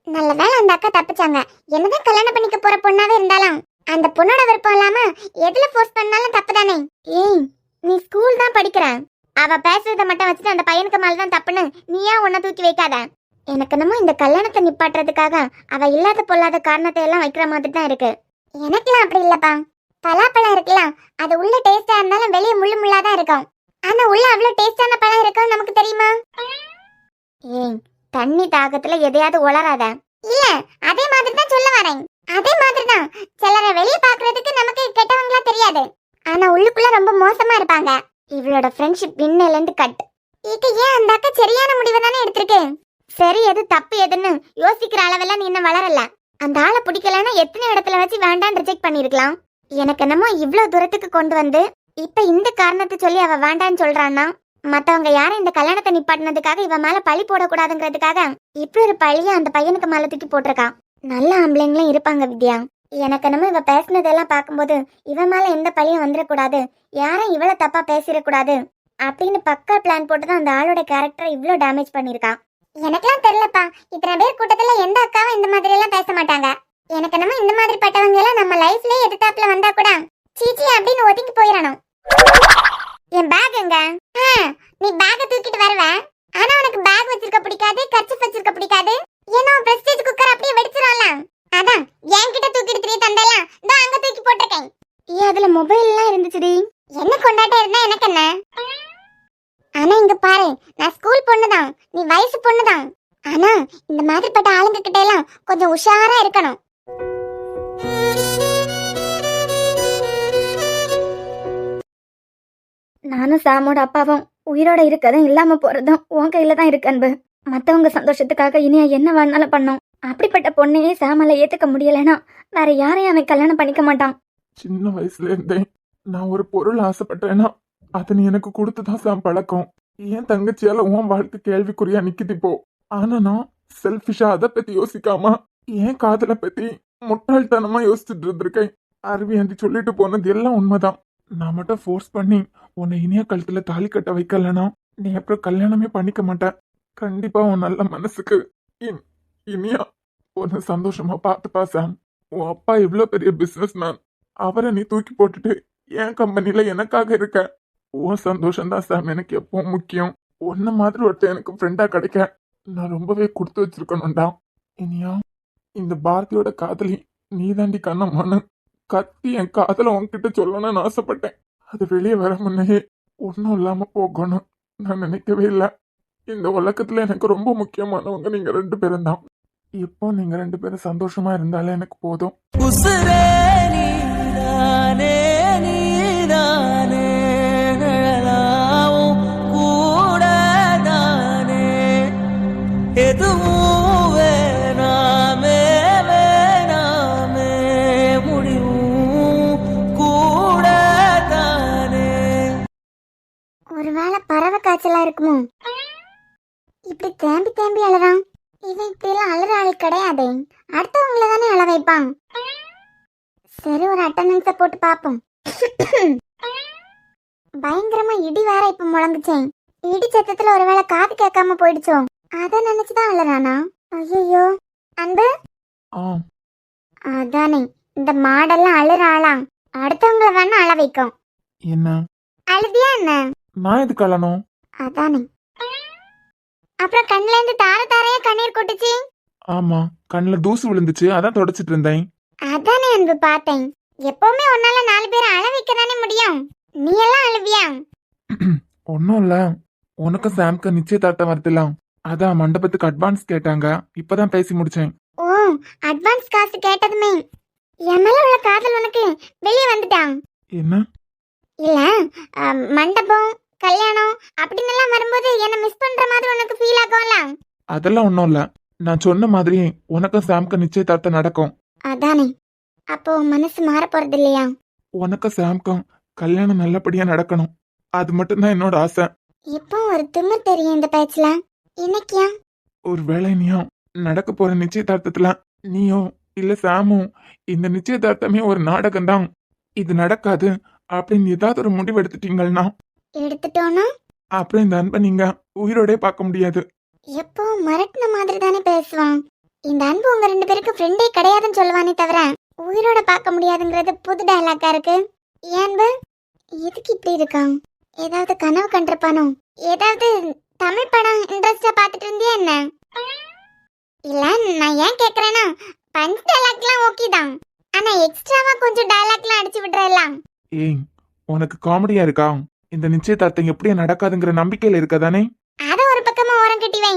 நல்ல வேளை அந்த அக்கா தப்பிச்சாங்க. என்னதான் கல்யாணம் பண்ணிக்க போற பொண்ணாவே இருந்தாலும் அந்த பொண்ணோட விருப்பம் இல்லாம எதுல ஃபோர்ஸ் பண்ணாலும் தப்பு தானே. ஏய், நீ ஸ்கூல் தான் படிக்கிற, அவ பேசுறத மட்டும் வச்சுட்டு அந்த பையனுக்கு மேலதான் தப்புன்னு நீயா உன்னை தூக்கி வைக்காத. எனக்கு என்னமோ இந்த கல்யாணத்தை நிப்பாட்டுறதுக்காக அவ இல்லாத பொல்லாத காரணத்தை எல்லாம் வைக்கிற மாதிரி தான் இருக்கு. எனக்குலாம் அப்படி இல்லப்பா. பலாப்பழம் இருக்கலாம், அது உள்ள டேஸ்டா இருந்தாலும் வெளியே முள்ளு முள்ளாதான் இருக்கும். ஆனா உள்ள அவ்வளவு டேஸ்டான பழம் இருக்கும் நமக்கு தெரியுமா? ஏய், தண்ணி தாகத்துல எதையாவது உளராத. இல்ல, அதே மாதிரி தான் சொல்ல வரேன். அதே மாதிரி தான் சிலரை வெளியே பாக்குறதுக்கு நமக்கு கெட்டவங்களா தெரியாது, ஆனா உள்ளுக்குள்ள ரொம்ப மோசமா இருப்பாங்க. இவளோட ஃப்ரெண்ட்ஷிப் இன்னிலிருந்து கட். இது ஏன் அந்த அக்கா சரியான முடிவை தானே எடுத்திருக்கு. சரி, எது தப்பு எதுன்னு யோசிக்கிற அளவெல்லாம் நீ இன்னும் வளரல. அந்த ஆளை பிடிக்கலன்னா எத்தனை இடத்துல வச்சு வேண்டான்னு ரிஜெக்ட் பண்ணிருக்கலாம். எனக்கு என்னமோ இவ்வளவு தூரத்துக்கு கொண்டு வந்து இப்ப இந்த காரணத்தை சொல்லி அவ வேண்டான்னு சொல்றான்னா, மத்தவங்க யாரும் இந்த கல்யாணத்தை நிப்பாட்டினதுக்காக இவ மேல பழி போடக்கூடாதுங்கிறதுக்காக இப்படி ஒரு பழிய அந்த பையனுக்கு மேல தூக்கி போட்டிருக்கான். நல்ல ஆம்பளைங்களும் இருப்பாங்க வித்யா. எனக்கு என்னமோ இவ பேசினதெல்லாம் பார்க்கும்போது இவ மேல எந்த பழியும் வந்துடக்கூடாது, யாரும் இவளை தப்பா பேசிடக்கூடாது அப்படின்னு பக்கா பிளான் போட்டுதான் அந்த ஆளோட கேரக்டரை இவ்வளவு டேமேஜ் பண்ணிருக்கான். எனக்கெல்லாம் தெரியலப்பா, இத்தனை பேர் கூட்டத்துல எந்த அக்காவும் இந்த மாதிரி எல்லாம் பேச மாட்டாங்க. எனக்கு என்னமோ இந்த மாதிரி பட்டவங்க எல்லாம் நம்ம லைஃப்லயே எதிர்த்தாப்புல வந்தா கூட சீச்சி அப்படின்னு ஒதுங்கி போயிடணும். என் பேக் எங்க? நீ பேக்க தூக்கிட்டு வருவ, ஆனா உனக்கு பேக் வச்சிருக்க பிடிக்காது, கர்ச்சீஃப் வச்சிருக்க பிடிக்காது. ஏன்னா பிரஸ்டீஜ் குக்கர் அப்படியே வெடிச்சிரல. அதான் என்கிட்ட தூக்கிட்டு திரிய தந்தலாம், இதோ அங்க தூக்கி போட்டிருக்கேன். அதுல மொபைல் எல்லாம் இருந்துச்சுடி. என்ன கொண்டாட்டம் இருந்தா எனக்கு என்ன? ஆனா இங்க பாரு, நான் ஸ்கூல் பொண்ணுதான், நீ வயசு பொண்ணுதான். ஆனா இந்த மாதிரிப்பட்ட ஆளுங்க கிட்ட எல்லாம் கொஞ்சம் உஷாரா இருக்கணும். நானும் சாமோட அப்பாவும் உயிரோட இருக்கதும் இல்லாம போறதும் உன் கையில தான் இருக்கு அன்பு. மத்தவங்க சந்தோஷத்துக்காக இனியா என்ன வேணாலும் பண்ணோம். அப்படிப்பட்ட பொண்ணையே சாமல ஏத்துக்க முடியலன்னா வேற யாரையும் அவன் கல்யாணம் பண்ணிக்க மாட்டான். சின்ன வயசுல இருந்தே நான் ஒரு பொருள் ஆசைப்பட்டேன்னா அதை நீ எனக்கு கொடுத்துதான் சாம் பழக்கம். ஏன் தங்கச்சியால உன் வாழ்க்கை கேள்விக்குறியா நிக்குது இப்போ. ஆனா நான் செல்ஃபிஷா அதை பத்தி யோசிக்காம ஏன் காதலை பத்தி முட்டாள்தனமா யோசிச்சுட்டு இருந்திருக்கேன். அருவியாண்டி சொல்லிட்டு போனது எல்லாம் உண்மைதான். நான் மட்டும் ஃபோர்ஸ் பண்ணி உன்னை இனியா கழுத்துல தாலி கட்ட வைக்கலனா நீ அப்புறம் கல்யாணமே பண்ணிக்க மாட்டேன். கண்டிப்பா உன் நல்ல மனசுக்கு இனியா உன்னை சந்தோஷமா பார்த்துப்பா சாம். உன் அப்பா இவ்வளவு பெரிய பிசினஸ் மேன், அவரை நீ தூக்கி போட்டுட்டு என் கம்பெனில எனக்காக இருக்க. உன் சந்தோஷம்தான் சாம் எனக்கு எப்பவும் முக்கியம். உன்ன மாதிரி ஒருத்தர் எனக்கு ஃப்ரெண்டா கிடைக்க நான் ரொம்பவே கொடுத்து வச்சிருக்கணும்டா. இனியா, இந்த பாரதியோட காதலி நீ தாண்டி கண்ணம்மான்னு கத்தி என் காதலை உன்கிட்ட சொல்லணும்னு ஆசைப்பட்டேன். அது வெளியே வர முன்னையே ஒன்றும் இல்லாம போகணும் நான் நினைக்கவே இல்லை. இந்த உலகத்துல எனக்கு ரொம்ப முக்கியமானவங்க நீங்க 2 பேரும் தான். இப்போ நீங்க 2 பேரும் சந்தோஷமா இருந்தாலே எனக்கு போதும். உசுரே நீதானே, நீதானே, நிழலாவும் கூடதானே, எதுவும் வேணாமே, வேணாமே, முடிவும் கூடதானே. ஒருவேளை பறவை காய்ச்சலா இருக்குமோ? இப்படி தேம்பி தேம்பி அழறான். இவன் இப்படி எல்லாம் அழற ஆள் கிடையாது, அடுத்தவங்கள தானே அழ வைப்பான். சரி, ஒரு அட்டண்டன்ஸை போட்டு பாப்போம். பயங்கரமா இடி வேற இப்ப முழங்குச்சேன். இடி சத்தத்துல ஒருவேளை காது கேட்காம போயிடுச்சோ, அத நினைச்சுதான் அழறானா? ஐயோ அன்பு, அதானே இந்த மாடெல்லாம் அழுற ஆளாம், அடுத்தவங்கள வேணா அழ வைக்கும். என்ன அழுதியா என்ன? நான் எதுக்கு அழணும்? அதானே. அப்புறம் கண்ணுல இருந்து தார தாரையா கண்ணீர் கொட்டுச்சு. ஆமா, கண்ணுல தூசு விழுந்துச்சு, அதான் தொடச்சிட்டு இருந்தேன். அதானே அன்பு பார்த்தேன். எப்பவுமே உன்னால 4 பேரை அழ வைக்க தானே முடியும், நீ எல்லாம் அழுவியா? ஒன்னும் இல்ல, உனக்கும் சாம்க்கு நிச்சயதார்த்தம் வருதுலாம், அதான் மண்டபத்துக்கு அட்வான்ஸ் கேட்டாங்க, இப்பதான் பேசி முடிச்சேன். ஓ, அட்வான்ஸ் காசு கேட்டதுமே என் மேல உள்ள காதல் உனக்கு வெளியே வந்துட்டான். என்ன? இல்ல, மண்டபம் கல்யாணம் அப்படின்னு எல்லாம் வரும்போது என்ன மிஸ் பண்ற மாதிரி உனக்கு ஃபீல் ஆகும்ல? அதெல்லாம் ஒன்னும் இல்ல, நான் சொன்ன மாதிரி உனக்கும் சாம்க்கு நிச்சயதார்த்தம் நடக்கும். அதானே. அப்போ மனசு மாற போறது இல்லையா? உனக்கும் சாம்க்கும் கல்யாணம் நல்லபடியா நடக்கணும், அது மட்டும்தான் என்னோட ஆசை. இப்போ ஒரு திமிர் தெரியும் இந்த பேச்சுல. இன்னைக்கியா? ஒரு வேளை நீயும் நடக்க போற நிச்சயதார்த்தத்துல நீயோ இல்ல சாமும் இந்த நிச்சயதார்த்தமே ஒரு நாடகம்தான், இது நடக்காது அப்படின்னு ஏதாவது ஒரு முடிவு எடுத்துட்டீங்கன்னா எடுத்துட்டோன்னா அப்புறம் இந்த அன்பை நீங்க உயிரோட பார்க்க முடியாது. எப்போ மிரட்டின மாதிரி தானே பேசுவான். இந்த அன்பு உங்க 2 பேருக்கு ஃப்ரெண்டே கிடையாதுன்னு சொல்லுவானே தவிர உயிரோட பார்க்க முடியாதுங்கிறது புது டயலாக்கா இருக்கு. ஏன் அன்பு எதுக்கு இப்படி இருக்கான்? ஏதாவது கனவு கண்டிருப்பானோ? ஏதாவது தமிழ் படம் இன்ட்ரெஸ்டா பார்த்துட்டு இருந்தியா என்ன? இல்ல, நான் ஏன் கேக்குறேன்னா பஞ்ச் டயலாக்லாம் ஓகே தான், ஆனா எக்ஸ்ட்ராவா கொஞ்சம் டயலாக்லாம் அடிச்சு விடுறலாம். ஏய், உனக்கு காமெடியா இருக்கா? இந்த நிச்சயதார்த்தம் எப்படியே நடக்காதுங்கிற நம்பிக்கையில இருக்கதானே? அத ஒரு பக்கமா ஓரம் கட்டி வை.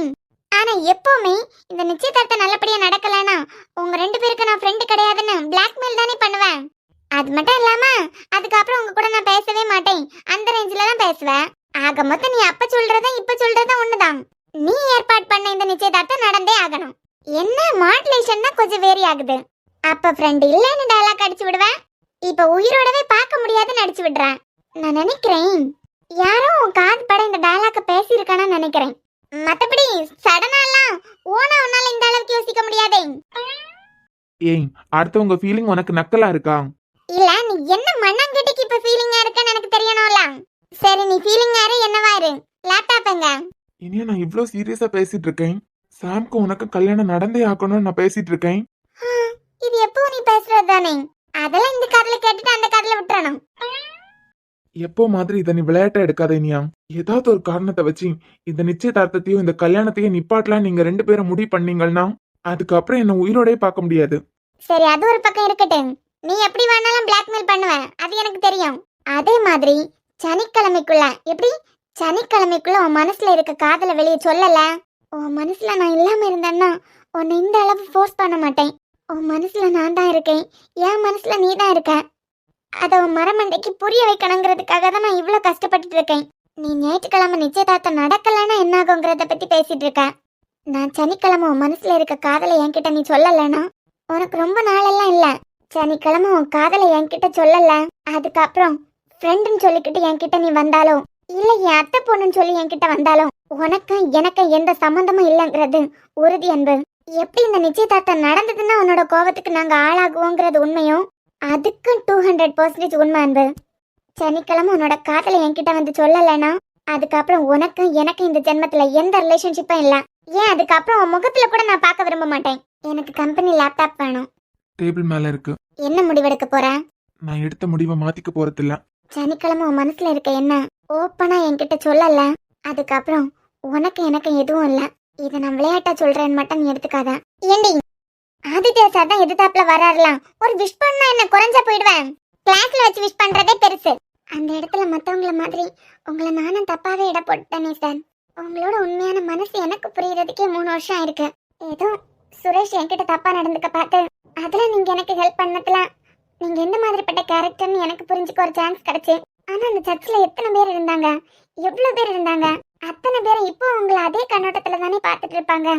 ஆனா எப்பவுமே இந்த நிச்சயதார்த்தம் நல்லபடியா நடக்கலனா உங்க 2 பேருக்கு நான் ஃப்ரெண்ட் கிடையாதுன்னு பிளாக்மெயில் தானே பண்ணுவேன். அது மட்டும் இல்லாம அதுக்கப்புறம் உங்க கூட நான் பேசவே மாட்டேன், அந்த ரேஞ்சில தான் பேசுவேன். ஆக மொத்தம் நீ அப்ப சொல்றதும் இப்ப சொல்றதும் ஒண்ணுதான். நீ ஏற்பாடு பண்ண இந்த நிச்சயதார்த்தம் நடந்தே ஆகணும். என்ன மாடுலேஷன் தான் கொஞ்சம் வேரி ஆகுது. அப்ப ஃப்ரெண்ட் இல்லன்னு டயலாக் அடிச்சு விடுவேன், இப்ப உயிரோடவே பார்க்க முடியாதுன்னு அடிச்சு விடுறேன். நான் நினைக்கிறேன் யாரோ உன் காது பட இந்த டயலாக்க பேசியிருக்கானு நினைக்கிறேன். மத்தபடி சடனாலாம் ஓனா உன்னால இந்த அளவுக்கு யோசிக்க முடியாதே. ஏய், அடுத்தவங்க ஃபீலிங் உனக்கு நக்கலா இருக்கா? இல்ல, நீ என்ன மண்ணாங்கட்டிக்கு இப்ப ஃபீலிங்கா இருக்கன்னு எனக்கு தெரியணும்ல. சரி, நீ ஃபீலிங்கா இரு, என்னவா இரு. லேப்டாப் எங்க? இனியா, நான் இவ்ளோ சீரியஸா பேசிட்டு இருக்கேன். சாம்க்கு உனக்கு கல்யாணம் நடந்தே ஆகணும்னு நான் பேசிட்டு இருக்கேன். இது எப்போ நீ பேசுறது தானே, அதெல்லாம் இந்த காதுல கேட்டுட்டு அந்த காதுல விட்டுறணும். எப்போ மாதிரி இதை நீ விளையாட்ட எடுக்காத இனியா. ஏதாவது ஒரு காரணத்தை வச்சு இந்த நிச்சயதார்த்தத்தையும் இந்த கல்யாணத்தையும் நிப்பாட்டலாம் நீங்க 2 பேரும் முடிவு பண்ணீங்கன்னா அதுக்கப்புறம் என்ன உயிரோடே பார்க்க முடியாது. சரி, அது ஒரு பக்கம் இருக்கட்டும். நீ எப்படி வேணாலும் பிளாக்மெயில் பண்ணுவ, அது எனக்கு தெரியும். அதே மாதிரி சனிக்கிழமைக்குள்ள எப்படி சனிக்கிழமைக்குள்ள உன் மனசுல இருக்க காதல வெளியே சொல்லல. உன் மனசுல நான் இல்லாம இருந்தேன்னா உன்னை இந்த அளவு ஃபோர்ஸ் பண்ண மாட்டேன். உன் மனசுல நான் தான் இருக்கேன், என் மனசுல நீ தான் இருக்க. அதை உன் மரமண்டைக்கு புரிய வைக்கணுங்கிறதுக்காக தான் நான் இவ்வளோ கஷ்டப்பட்டுட்டு இருக்கேன். நீ ஞாயிற்றுக்கிழமை நிச்சயதார்த்தம் நடக்கலன்னா என்ன ஆகுங்கிறத பத்தி பேசிட்டு இருக்க. நான் சனிக்கிழமை உன் மனசுல இருக்க காதலை என்கிட்ட நீ சொல்லலைன்னா உனக்கு ரொம்ப நாளெல்லாம் இல்ல, சனிக்கிழமை உன் காதலை என்கிட்ட சொல்லல, அதுக்கப்புறம் ஃப்ரெண்டுன்னு சொல்லிக்கிட்டு என்கிட்ட நீ வந்தாலும் இல்ல என் அத்தை பொண்ணுன்னு சொல்லி என்கிட்ட வந்தாலும் உனக்கும் எனக்கு எந்த சம்பந்தமும் இல்லைங்கிறது உறுதி அன்பு. எப்படி இந்த நிச்சயதார்த்தம் நடந்ததுன்னா உன்னோட கோபத்துக்கு நாங்க ஆளாகுவோங்கிறது உண்மையும் அதுக்கும் 200% உண்மை அன்பு. சனிக்கிழமை உன்னோட காதலை என்கிட்ட வந்து சொல்லலைன்னா அதுக்கப்புறம் உனக்கும் எனக்கு இந்த ஜென்மத்துல எந்த ரிலேஷன்ஷிப்பும் இல்ல. ஏன் அதுக்கப்புறம் உன் முகத்துல கூட நான் பார்க்க விரும்ப மாட்டேன். எனக்கு கம்பெனி லேப்டாப் வேணும். டேபிள் மேல இருக்கு. என்ன முடிவெடுக்க போற? நான் எடுத்த முடிவை மாத்திக்க போறதில்ல. சனிக்கிழமை உன் மனசுல இருக்க என்ன ஓப்பனா என்கிட்ட சொல்லல, அதுக்கப்புறம் உனக்கு எனக்கு எதுவும் இல்ல. இதை நான் விளையாட்டா சொல்றேன்னு மட்டும் நீ எடுத்துக்காத. ஏண்டி ஆதித்யா சார் தான் எதிர்த்தாப்புல வராருலாம், ஒரு விஷ் பண்ணா என்ன குறைஞ்சா போயிடுவேன். கிளாஸ்ல வச்சு விஷ் பண்றதே பெருசு. அந்த இடத்துல மத்தவங்கள மாதிரி உங்களை நானும் தப்பாவே இட போட்டேனே சார். உங்களோட உண்மையான மனசு எனக்கு புரியறதுக்கே 3 வருஷம் ஆயிருக்கு. ஏதோ சுரேஷ் என்கிட்ட தப்பா நடந்துக்க பார்த்து அதுல நீங்க எனக்கு ஹெல்ப் பண்ணதுல நீங்க எந்த மாதிரிப்பட்ட கேரக்டர்னு எனக்கு புரிஞ்சுக்க ஒரு சான்ஸ் கிடைச்சு. ஆனா அந்த சர்ச்சில் எத்தனை பேர் இருந்தாங்க, எவ்வளவு பேர் இருந்தாங்க, அத்தனை பேரும் இப்போ உங்களை அதே கண்ணோட்டத்துல தானே பார்த்துட்டு இருப்பாங்க.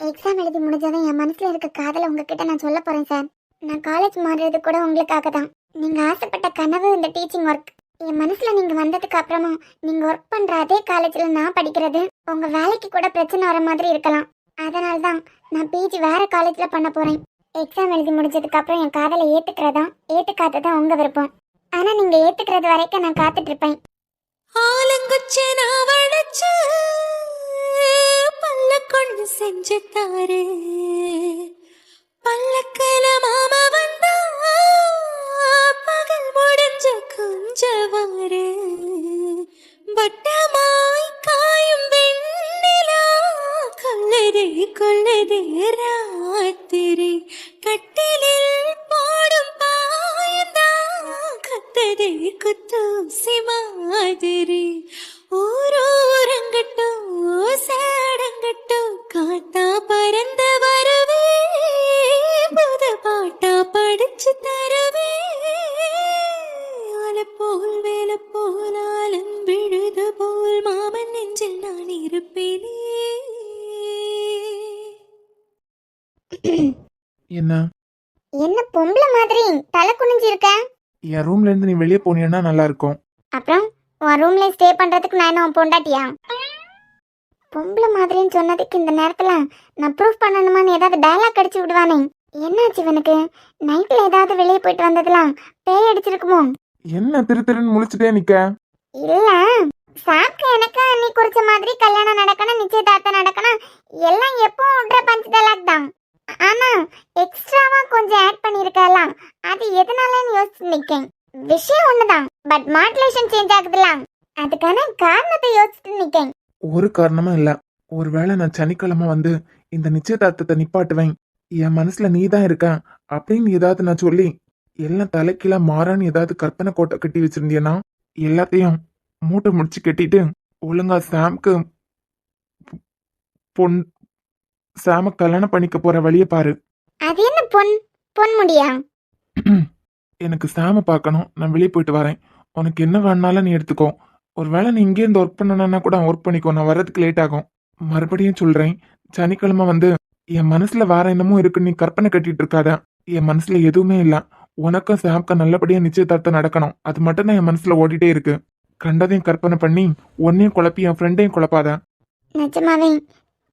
எக்ஸாம் எழுதி முடிஞ்சதும் என் மனசுல இருக்க காதலை உங்ககிட்ட நான் சொல்ல போறேன் சார். நான் காலேஜ் மாறுறது கூட உங்களுக்காக தான். நீங்க ஆசைப்பட்ட கனவு இந்த டீச்சிங் ஒர்க். என் மனசுல நீங்க வந்ததுக்கு அப்புறமும் நீங்க ஒர்க் பண்ற அதே காலேஜ்ல நான் படிக்கிறது உங்க வேலைக்கு கூட பிரச்சனை வர மாதிரி இருக்கலாம். அதனால்தான் நான் பிஜி வேற காலேஜ்ல பண்ண போறேன். எக்ஸாம் எழுதி முடிஞ்சதுக்கு அப்புறம் என் காதலை ஏத்துக்கிறதா ஏத்துக்காததான் உங்க விருப்பம். ஆனா நீங்க ஏத்துக்கிறது வரைக்கும் நான் காத்துட்டு இருப்பேன். ஆலங்குச்சி நான் வளைச்சு பல்ல கொண்டு செஞ்சு தாரு, பல்லக்கல மாமா வந்தா பகல் முடிஞ்ச குஞ்சவாரு, வட்டமாய் காயும் வெண்ணிலா கொள்ளதே கொள்ளதே ராத்திரி, கட்டிலில் போடும் பாயந்தா கத்ததே குத்தூசி மாதிரி, ஊரூரங்கட்டும் சேடங்கட்டும் காத்தா பறந்த வரவே, புத பாட்டா படிச்சு தரவே, ஆல போல் வேலை போலாலும் விழுது போல் மாமன் நெஞ்சில் நான் இருப்பேனே. என்ன என்ன பொம்பளை மாதிரி தலை குனிஞ்சு இருக்க? என் ரூம்ல இருந்து நீ வெளியே போனீன்னா நல்லா இருக்கும். அப்புறம் உன் ரூம்ல ஸ்டே பண்றதுக்கு நான் என்ன உன் பொண்டாட்டியா? பொம்பளை மாதிரின்னு சொன்னதுக்கு இந்த நேரத்துல நான் ப்ரூஃப் பண்ணணுமான்னு ஏதாவது டயலாக் அடிச்சு விடுவானே. என்னாச்சு இவனுக்கு? நைட்ல ஏதாவது வெளியே போயிட்டு வந்ததுலாம் பேய் அடிச்சிருக்குமோ? என்ன திரு திருன்னு முழிச்சுட்டே நிக்க? இல்ல, சாக்கு எனக்கு நீ குறிச்ச மாதிரி கல்யாணம் நடக்கணும், நிச்சயதார்த்தம் நடக்கணும், எல்லாம் எப்போ விடுற பஞ்ச் டயலாக் தான். ஆனா எக்ஸ்ட்ராவா கொஞ்சம் ஆட் பண்ணிருக்கலாம். அது எதனாலன்னு யோசிச்சு நிக்கேன். விஷயம் ஒண்ணுதான், பட் மாடுலேஷன் சேஞ்ச் ஆகுதுலாம். அதுக்கான காரணத்தை யோசிச்சுட்டு நிக்கேன். ஒரு காரணமும் இல்ல. ஒருவேளை நான் சனிக்கிழமை வந்து இந்த நிச்சயதார்த்தத்தை நிப்பாட்டுவேன், என் மனசுல நீ தான் இருக்க அப்படின்னு ஏதாவது நான் சொல்லி எல்லாம் தலைக்கீழ மாறான்னு ஏதாவது கற்பனை கோட்டை கட்டி வச்சிருந்தியன்னா எல்லாத்தையும் மூட்டை முடிச்சு கட்டிட்டு ஒழுங்கா சாம்க்கு பொன் சாம கல்யாணம் பண்ணிக்க போற வழிய பாரு. அது என்ன பொன் முடியா? எனக்கு சாம பார்க்கணும், நான் வெளியே போயிட்டு வரேன். உனக்கு என்ன வேணாலும் நீ எடுத்துக்கோ. ஒருவேளை நீ இங்கே இருந்து ஒர்க் பண்ணனா கூட ஒர்க் பண்ணிக்கோ, நான் வர்றதுக்கு லேட் ஆகும். மறுபடியும் சொல்றேன், சனிக்கிழமை வந்து என் மனசுல வேற என்னமோ இருக்கு நீ கற்பனை கட்டிட்டு இருக்காத. என் மனசுல எதுவுமே இல்ல. உனக்கும் சாம்க்கும் நல்லபடியா நிச்சயதார்த்தம் நடக்கணும், அது மட்டும் தான் என் மனசுல ஓடிட்டே இருக்கு. கண்டதையும் கற்பனை பண்ணி உன்னையும் குழப்பி என் ஃப்ரெண்டையும் குழப்பாத. நிஜமாவே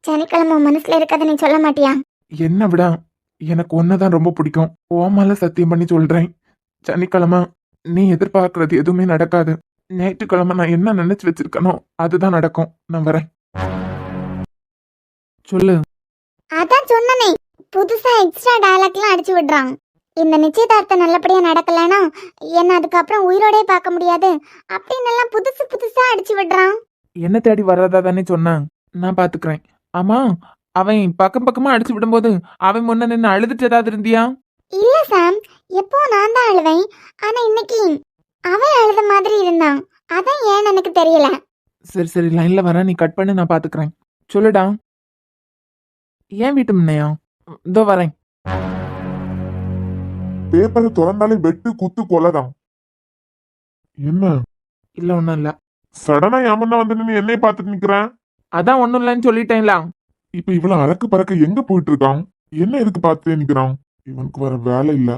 சனிக்கிழமை மனசுல இருக்கதை நீ சொல்ல மாட்டியா? என்ன விட எனக்கு ஒன்னதான் ரொம்ப பிடிக்கும். ஓமால சத்தியம் பண்ணி சொல்றேன், சனிக்கிழமை நீ எதிர்பார்க்கறது எதுவுமே நடக்காது. ஞாயிற்றுக்கிழமை நான் என்ன நினைச்சு வச்சிருக்கனோ அதுதான் நடக்கும். நான் வரேன். சொல்லு. அதான் சொன்னனே, புதுசா எக்ஸ்ட்ரா டயலாக்லாம் அடிச்சு விடுறான். இந்த நிச்சயதார்த்தம் நல்லபடியா நடக்கலனா என்ன அதுக்கப்புறம் உயிரோடே பார்க்க முடியாது அப்படின்னு எல்லாம் புதுசு புதுசா அடிச்சு விடுறான். என்ன தேடி வர்றதா தானே சொன்னான், நான் பாத்துக்கிறேன். ஆமா, அவன் பக்கம் பக்கமா அடிச்சு விடும்போது அவன் முன்ன நின்று அழுதுட்டு ஏதாவது இருந்தியா? இல்ல சாம், எப்போ நான் தான் அழுவேன். ஆனா இன்னைக்கு அவன் அழுத மாதிரி இருந்தான். அதான் ஏன்னு எனக்கு தெரியல. சரி சரி, லைன்ல வர, நீ கட் பண்ணி நான் பாத்துக்கிறேன். சொல்லுடா. ஏன் வீட்டு முன்னையா? இதோ வரேன். பேப்பரை திறந்தாலே வெட்டு குத்து கொலைதான். என்ன இல்ல ஒண்ணும் இல்ல. சடனா ஏமன்னா வந்து நீ என்னைய பார்த்துட்டு நிக்கிறேன்? அதான் ஒண்ணும் இல்லைன்னு சொல்லிட்டேன்ல. இப்ப இவ்வளவு அறக்கு பறக்க எங்க போயிட்டு இருக்கான்? என்ன எதுக்கு பார்த்துட்டே நிக்கிறான்? இவனுக்கு வர வேலை இல்ல.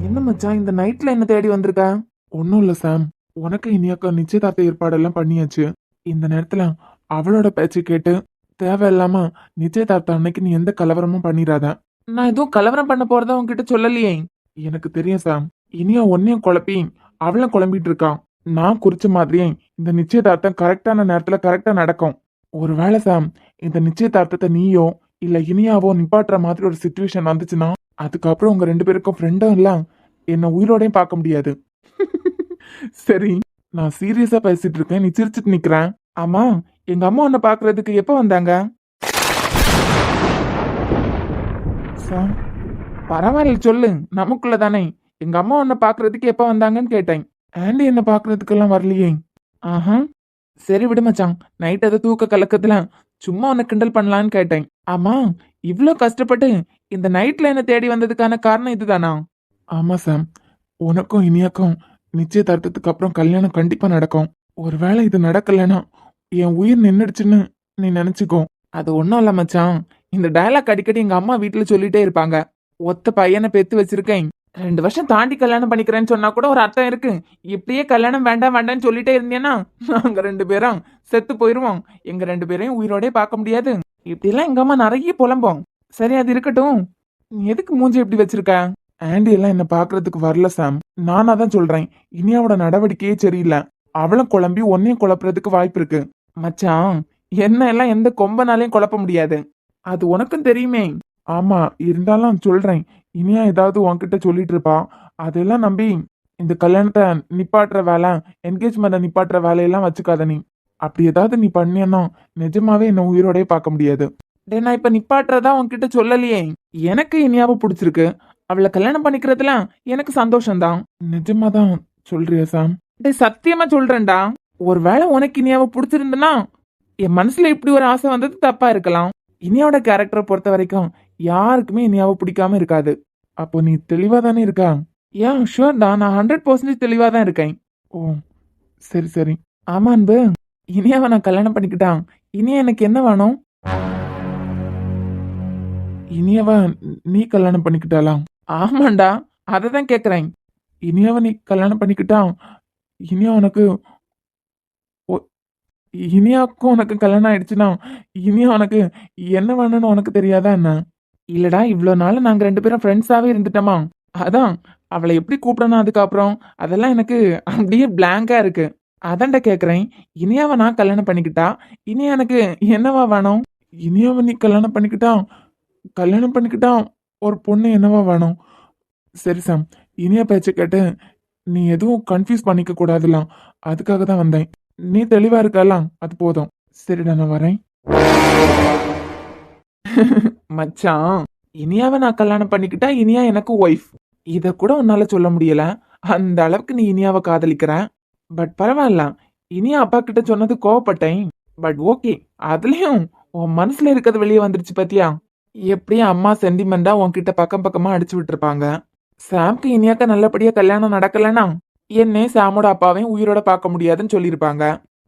என்ன மச்சான், இந்த நைட்ல என்ன தேடி வந்திருக்க? ஒன்னும் இல்ல சாம், உனக்கு இனியாக்கா நிச்சயதார்த்த ஏற்பாடெல்லாம் பண்ணியாச்சு. இந்த நேரத்துல அவளோட பேச்சு கேட்டு தேவையில்லாம நிச்சயதார்த்தம் அன்னைக்கு நீ எந்த கலவரமும் பண்ணிடாத. நான் எதுவும் கலவரம் பண்ண போறதா உன்கிட்ட சொல்லலையே. எனக்கு தெரியும் சாம், இனியா ஒன்னையும் குழப்பி அவளும் குழம்பிட்டு இருக்கான். நான் குறிச்ச மாதிரியே இந்த நிச்சயதார்த்தம் கரெக்டான நேரத்துல கரெக்டா நடக்கும். ஒருவேளை சாம், இந்த நிச்சயதார்த்தத்தை நீயோ இல்ல இனியாவோ நிப்பாட்டுற மாதிரி ஒரு சுச்சுவேஷன் வந்துச்சுன்னா அதுக்கப்புறம் உங்க 2 பேருக்கும் ஃப்ரெண்டும் இல்ல, என்ன உயிரோடையும் பார்க்க முடியாது. சரி, நான் சீரியஸா பேசிட்டு இருக்கேன், நீ சிரிச்சிட்டு நிக்கிறேன். ஆமா, எங்க அம்மா உன்னை பாக்குறதுக்கு எப்ப வந்தாங்க? சாம், பரவாயில்ல சொல்லு, நமக்குள்ள தானே. எங்க அம்மா உன்னை பாக்குறதுக்கு எப்ப வந்தாங்கன்னு கேட்டேன். ஆண்டி என்ன பாக்குறதுக்கெல்லாம் வரலையே. ஆஹா, சரி விடு மச்சான், நைட் அதை தூக்க கலக்கத்துல சும்மா உன்னை கிண்டல் பண்ணலான்னு கேட்டேன். ஆமா, இவ்ளோ கஷ்டப்பட்டு இந்த நைட்ல என்ன தேடி வந்ததுக்கான காரணம் இதுதானா? ஆமா சாம், உனக்கும் இனியாக்கும் நிச்சயதார்த்தத்துக்கு அப்புறம் கல்யாணம் கண்டிப்பா நடக்கும். ஒருவேளை இது நடக்கலைன்னா என் உயிர் நின்னுடுச்சுன்னு நீ நினைச்சுக்கோ. அது ஒன்றும் இல்லை மச்சான், இந்த டயலாக் அடிக்கடி எங்க அம்மா வீட்டுல சொல்லிட்டே இருப்பாங்க. ஒத்த பையனை பெத்து வச்சிருக்கேன், 2 வருஷம் தாண்டி கல்யாணம் பண்ணிக்கிறேன்னு சொன்னா கூட ஒரு அர்த்தம் இருக்கு. இப்படியே கல்யாணம் வேண்டாம் வேண்டாம்னு சொல்லிட்டே இருந்தேன்னா நாங்க 2 பேரும் செத்து போயிருவோம். எங்க 2 பேரையும் உயிரோடே பார்க்க முடியாது. இப்படிலாம் எங்க அம்மா நிறைய புலம்போம். சரி, அது இருக்கட்டும். நீ எதுக்கு மூஞ்சி எப்படி வச்சிருக்க? ஆண்டி எல்லாம் என்ன பாக்குறதுக்கு வரல சாம், நானா தான் சொல்றேன். இனியாவோட நடவடிக்கையே சரியில்லை. அவளும் குழம்பி ஒன்னையும் குழப்புறதுக்கு வாய்ப்பு இருக்கு. மச்சான், என்ன எல்லாம் எந்த கொம்பனாலையும் குழப்ப முடியாது, அது உனக்கும் தெரியுமே. ஆமா, இருந்தாலும் சொல்றேன், இனியா ஏதாவது உன்கிட்ட சொல்லிட்டு இருப்பா. அதெல்லாம் நம்பி இந்த கல்யாணத்தை நிப்பாட்டுற வேலை, என்கேஜ்மெண்ட்டை நிப்பாட்டுற வேலையெல்லாம் வச்சுக்காத நீ. அப்படி ஏதாவது நீ பண்ணியன்னா நிஜமாவே என்ன உயிரோடய பார்க்க முடியாது. டே, நான் இப்ப நிப்பாட்டுறதா உன்கிட்ட சொல்லலையே. எனக்கு இனியாவை பிடிச்சிருக்கு, அவளை கல்யாணம் பண்ணிக்கிறதுல எனக்கு சந்தோஷம்தான். நிஜமாதான் சொல்றியா சாம்? டே, சத்தியமா சொல்றேன்டா. ஒருவேளை உனக்கு இனியாவை பிடிச்சிருந்தனா என் மனசுல இப்படி ஒரு ஆசை வந்தது தப்பா இருக்கலாம். இனியாவோட கேரக்டரை பொறுத்த வரைக்கும் யாருக்குமே இனியாவை பிடிக்காம இருக்காது. அப்போ நீ தெளிவா தானே இருக்கா? ஏன் ஷுவர் தான், நான் 100% தெளிவா தான் இருக்கேன். ஓ சரி சரி. ஆமா அன்பு, இனியாவை நான் கல்யாணம் பண்ணிக்கிட்டான். இனியா எனக்கு என்ன வேணும்? இனியாவா நீ கல்யாணம் பண்ணிக்கிட்டாளா? ஆமாண்டா, அதை தான் கேக்குறேன். இனியாவை நீ கல்யாணம் பண்ணிக்கிட்டா இனியா உனக்கு இனியாவுக்கும் உனக்கு கல்யாணம் ஆயிடுச்சுன்னா இனியா உனக்கு என்ன வேணும்னு உனக்கு தெரியாதா என்ன? இல்லடா, இவ்வளோ நாள் நாங்க 2 பேரும் ஃப்ரெண்ட்ஸாவே இருந்துட்டோமா, அதான் அவளை எப்படி கூப்பிடணும் அதுக்கப்புறம் அதெல்லாம் எனக்கு அப்படியே பிளாங்கா இருக்கு. அதான்டா கேக்குறேன். இனியாவை நான் கல்யாணம் பண்ணிக்கிட்டா இனி எனக்கு என்னவா வேணும்? இனியாவை நீ கல்யாணம் பண்ணிக்கிட்டா ஒரு பொண்ணு என்னவா வேணும்? சரி சாம், இனியா பேச்ச கேட்டு நீ எதுவும் கன்ஃபியூஸ் பண்ணிக்க கூடாதுலாம், அதுக்காக தான் வந்தேன். நீ தெளிவா இருக்கலாம், அது போதும். சரிடா, நான் வரேன். மச்சான், இனியாவை நான் கல்யாணம் பண்ணிக்கிட்டா இனியா எனக்கு ஒய்ஃப். இத கூட உன்னால சொல்ல முடியல. அந்த அளவுக்கு நீ இனியாவை காதலிக்கிற. பட் பரவாயில்ல, இனியா அப்பா கிட்ட சொன்னது கோவப்பட்டேன். பட் ஓகே, அதுலயும் உன் மனசுல இருக்கிறது வெளியே வந்துருச்சு பாத்தியா? எப்படியும் அம்மா சென்டிமெண்டா உன்கிட்ட பக்கம் பக்கமா அடிச்சு விட்டுருப்பாங்க. சாம்க்கு இனியாக்க நல்லபடியா கல்யாணம் நடக்கலனா என்னே சாமோட அப்பாவையும் உயிரோட பார்க்க முடியாதுன்னு சொல்லியிருப்பாங்க.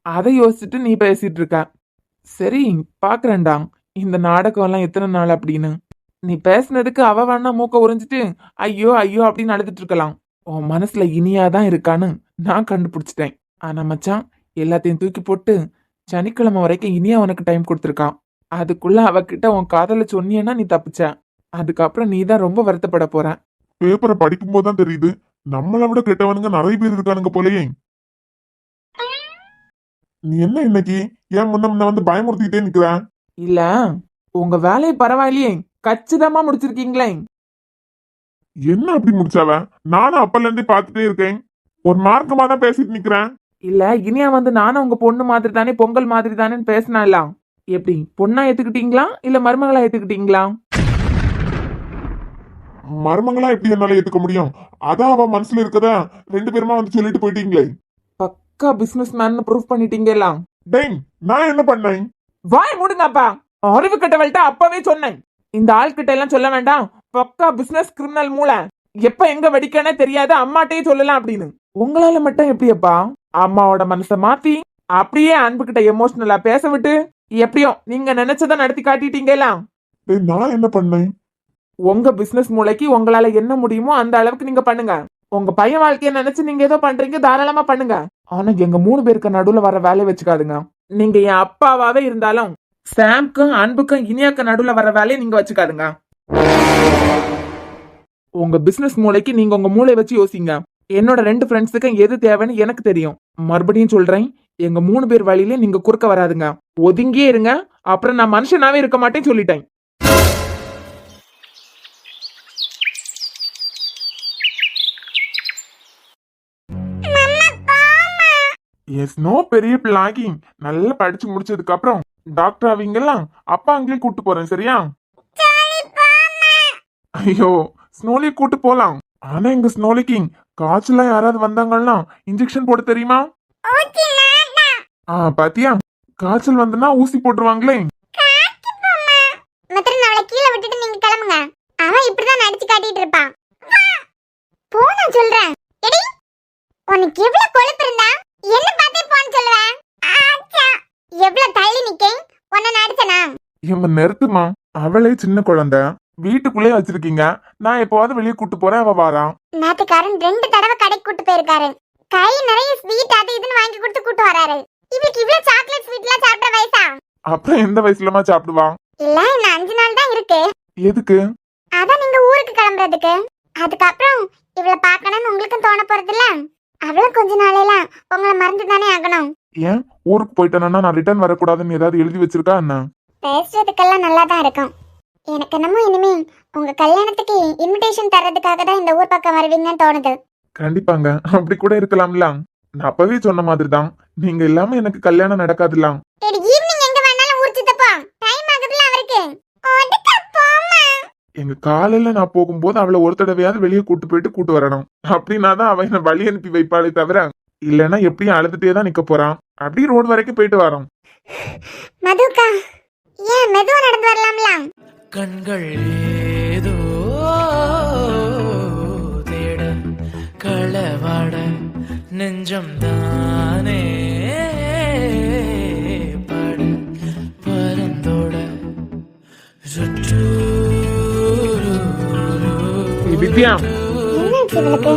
அதை யோசிச்சுட்டு நீ பேசிட்டு இருக்க. சரி, பாக்குறேன்டா இந்த நாடகம் எல்லாம் எத்தனை நாள் அப்படின்னு. நீ பேசுனதுக்கு அவ வேணா மூக்க உறிஞ்சிட்டு ஐயோ ஐயோ அப்படின்னு அழுதுட்டு இருக்கலாம். உன் மனசுல இனியாதான் இருக்கான்னு நான் கண்டுபிடிச்சிட்டேன். ஆனா மச்சான், எல்லாத்தையும் தூக்கி போட்டு சனிக்கிழமை வரைக்கும் இனியா உனக்கு டைம் கொடுத்துருக்கான். அதுக்குள்ள அவகிட்ட உன் காதல சொன்னியன்னா நீ தப்பிச்ச. அதுக்கப்புறம் நீ தான் ரொம்ப வருத்தப்பட போற. பேப்பரை படிக்கும் போதுதான் தெரியுது, நம்மளை விட கெட்டவனுங்க நிறைய பேர் இருக்கானுங்க போலயே. நீ என்ன இன்னைக்கு ஏன் முன்ன வந்து பயமுறுத்திக்கிட்டே நிக்கிற? இல்ல, உங்க வேலையை பரவாயில்லையே, கச்சிதமா முடிச்சிருக்கீங்களே. என்ன அப்படி முடிச்சாவ? நானும் அப்பல இருந்தே பாத்துட்டே இருக்கேன். ஒரு மார்க்கமா தான் பேசிட்டு நிக்கிறேன். இல்ல, இனியா வந்து நானும் உங்க பொண்ணு மாதிரி தானே, பொங்கல் மாதிரி தானேன்னு பேசினாலாம். எப்படி பொண்ணா ஏத்துக்கிட்டீங்களா இல்ல மருமகளா ஏத்துக்கிட்டீங்களா? மருமங்களா எப்படி என்னால ஏத்துக்க முடியும்? அதான் அவ மனசுல இருக்கதா 2 பேருமா வந்து சொல்லிட்டு போயிட்டீங்களே. பக்கா பிசினஸ் மேன் ப்ரூவ் பண்ணிட்டீங்களா? டேய், நான் என்ன பண்ணேன்? வாய் மூடுங்கப்பா. அறிவு கட்டவள்கிட்ட அப்பவே சொன்னேன், இந்த ஆள் கிட்ட எல்லாம் சொல்ல வேண்டாம், பக்கா பிசினஸ் கிரிமினல் மூளை, எப்ப எங்க வெடிக்கனே தெரியாது, அம்மாட்டையே சொல்லலாம் அப்படின்னு. உங்களால மட்டும் எப்படியப்பா அம்மாவோட மனசை மாத்தி அப்படியே அன்பு கிட்ட எமோஷனலா பேச விட்டு எப்படியோ நீங்க நினைச்சதை நடத்தி காட்டிட்டீங்களா? டேய், நான் என்ன பண்ணேன்? உங்க பிசினஸ் மூளைக்கு உங்களால என்ன முடியுமோ அந்த அளவுக்கு நீங்க பண்ணுங்க. உங்க பையன் வாழ்க்கைய நினைச்சு நீங்க ஏதோ பண்றீங்க, தாராளமா பண்ணுங்க. ஆனா எங்க 3 பேருக்கு நடுவுல வர வேலையை வச்சுக்காதுங்க. நீங்க என் அப்பாவாவே இருந்தாலும் சாம்க்கும் அன்புக்கும் இனியாக்க நடுவுல வர வேலையை நீங்க வச்சுக்காதுங்க. உங்க பிசினஸ் மூளைக்கு நீங்க உங்க மூளை வச்சு யோசிங்க. என்னோட 2 ஃப்ரெண்ட்ஸுக்கும் எது தேவைன்னு எனக்கு தெரியும். மறுபடியும் சொல்றேன், எங்க 3 பேர் வழியில நீங்க குறுக்க வராதுங்க. ஒதுங்கியே இருங்க, அப்புறம் நான் மனுஷனாவே இருக்க மாட்டேன்னு சொல்லிட்டேன். எஸ் நோ பெரிய பிளாகிங். நல்லா படிச்சு முடிச்சதுக்கு அப்புறம் டாக்டர் ஆவீங்கலாம், அப்பா அங்கேயே கூட்டு போறேன், சரியா? ஐயோ, ஸ்னோலி கூட்டு போலாம். ஆனா எங்க ஸ்னோலிக்கு காய்ச்சலாம் யாராவது வந்தாங்கன்னா இன்ஜெக்ஷன் போட தெரியுமா? பாத்தியா, காய்ச்சல் வந்தனா ஊசி போட்டுருவாங்களே. கீழே விட்டுட்டு நீங்க கிளம்புங்க. அவன் இப்படிதான் நடிச்சு காட்டிட்டு இருப்பான். போன சொல்றேன். எடி, உனக்கு எவ்வளவு கொழுப்பு இருந்தா என்ன பார்த்தே போன்னு சொல்லுவேன். எவ்வளவு தள்ளி நிக்கேன், உன்னை நடிச்சனா? ஏம்மா நிறுத்துமா, அவளே சின்ன குழந்தை, வீட்டுக்குள்ளே வச்சிருக்கீங்க. நான் எப்போவாது வெளியே கூட்டு போறேன், அவ வாரான். நாட்டுக்காரன் 2 தடவை கடைக்கு கூட்டு போயிருக்காரு. கை நிறைய ஸ்வீட் அது இதுன்னு வாங்கி கொடுத்து கூட்டு வராரு. இவளுக்கு இவ்வளவு சாக்லேட் ஸ்வீட்லாம் சாப்பிட வயசா? அப்புறம் எந்த வயசுலமா சாப்பிடுவான்? இல்ல, இன்னும் 5 நாள் தான் இருக்கு. எதுக்கு? அதான் நீங்க ஊருக்கு கிளம்புறதுக்கு. அதுக்கப்புறம் இவளை பார்க்கணும்னு உங்களுக்கும் தோண போறது இல்ல. அவளும் கொஞ்ச நாளையில உங்களை மறந்து தானே ஆகணும். ஏன் ஊருக்கு போயிட்டேன்னா நான் ரிட்டர்ன் வரக்கூடாதுன்னு ஏதாவது எழுதி வச்சிருக்கா என்ன? பேசுறதுக்கெல்லாம் நல்லா தான் இருக்கும். எனக்கு என்னமோ இனிமே உங்க கல்யாணத்துக்கு இன்விடேஷன் தர்றதுக்காக தான் இந்த ஊர் பக்கம் வருவீங்கன்னு தோணுது. கண்டிப்பாங்க, அப்படி கூட இருக்கலாம்ல. நான் அப்பவே சொன்ன மாதிரிதான், நீங்க இல்லாம எனக்கு கல்யாணம் நடக்காதுலாம். ஈவினிங் எங்க வேணாலும் ஊர் சுத்தப்போ டைம் ஆகுதுல அவருக்கு. எங்க காலையில நான் போகும்போது அவளை ஒரு தடவையாவது வெளியே கூட்டு போயிட்டு கூட்டு வரணும். அப்படின்னா தான் அவ என்ன வழி அனுப்பி வைப்பாளே தவிர, இல்லைன்னா எப்படியும் அழுதுட்டே தான் நிக்க போறான். அப்படியே ரோடு வரைக்கும் போயிட்டு வரோம். மதுக்கா, ஏன் மெதுவா நடந்து வரலாம்ல? கண்கள் ஏதோ தேட களவாட நெஞ்சம் தானே பாட பரந்தோட வித்யா, என்னாச்சு இவளுக்கு?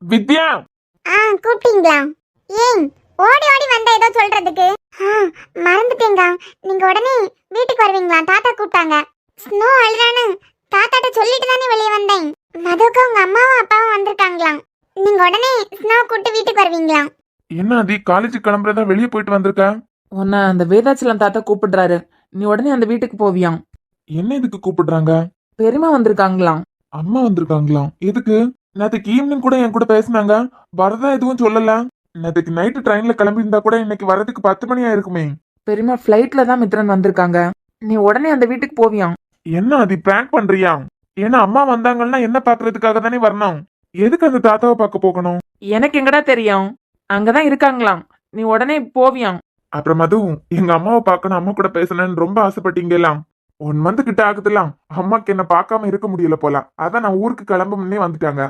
வித்யா, கூப்பிட்டீங்களா? ஏன் ஓடி ஓடி வந்த ஏதோ சொல்றதுக்கு. மறந்துட்டேங்க. நீங்க உடனே வீட்டுக்கு வருவீங்களா? தாத்தா கூப்பிட்டாங்க. ஸ்னோ அழுறானு தாத்தாட்ட சொல்லிட்டு தானே வெளியே வந்தேன். மதுக்கு உங்க அம்மாவும் அப்பாவும் வந்திருக்காங்களாம். நீங்க உடனே ஸ்னோ கூப்பிட்டு வீட்டுக்கு வருவீங்களா? என்ன ஆதி, காலேஜுக்கு கிளம்புறதா வெளியே போயிட்டு வந்திருக்க? உன்னை அந்த வேதாச்சலம் தாத்தா கூப்பிடுறாரு. நீ உடனே அந்த வீட்டுக்கு போவியாம். என்ன இதுக்கு கூப்பிடுறாங்க? பெரியமா வந்திருக்காங்களாம். அம்மா வந்திருக்காங்களா? எதுக்கு? நேற்றுக்கு ஈவினிங் கூட என் கூட பேசினாங்க. வரதா எதுவும் சொல்லல. நேற்றுக்கு நைட்டு ட்ரெயின்ல கிளம்பி இருந்தா கூட இன்னைக்கு வரதுக்கு 10 மணி ஆயிருக்குமே. பெரியமா ஃப்ளைட்ல தான் மித்ரன் வந்திருக்காங்க. நீ உடனே அந்த வீட்டுக்கு போவியாம். என்ன அது, பிராங்க் பண்றியா? ஏன்னா அம்மா வந்தாங்கன்னா என்ன பாக்குறதுக்காக தானே வரணும். எதுக்கு அந்த தாத்தாவை பார்க்க போகணும்? எனக்கு எங்கடா தெரியும்? அங்கதான் இருக்காங்களாம். நீ உடனே போவியாம். அப்புறம் அதுவும் எங்க அம்மாவை பார்க்கணும், அம்மா கூட பேசணும்னு ரொம்ப ஆசைப்பட்டீங்கலாம். 1 மந்த் கிட்ட ஆகுதுலாம். அம்மாக்கு என்ன பார்க்காம இருக்க முடியல போல. அதான் நான் ஊருக்கு கிளம்ப முன்னே வந்துட்டாங்க.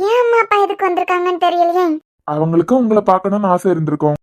ஏன் அம்மா அப்பா எதுக்கு வந்திருக்காங்கன்னு தெரியலையே. அவங்களுக்கும் உங்களை பார்க்கணும்னு ஆசை இருந்திருக்கும்.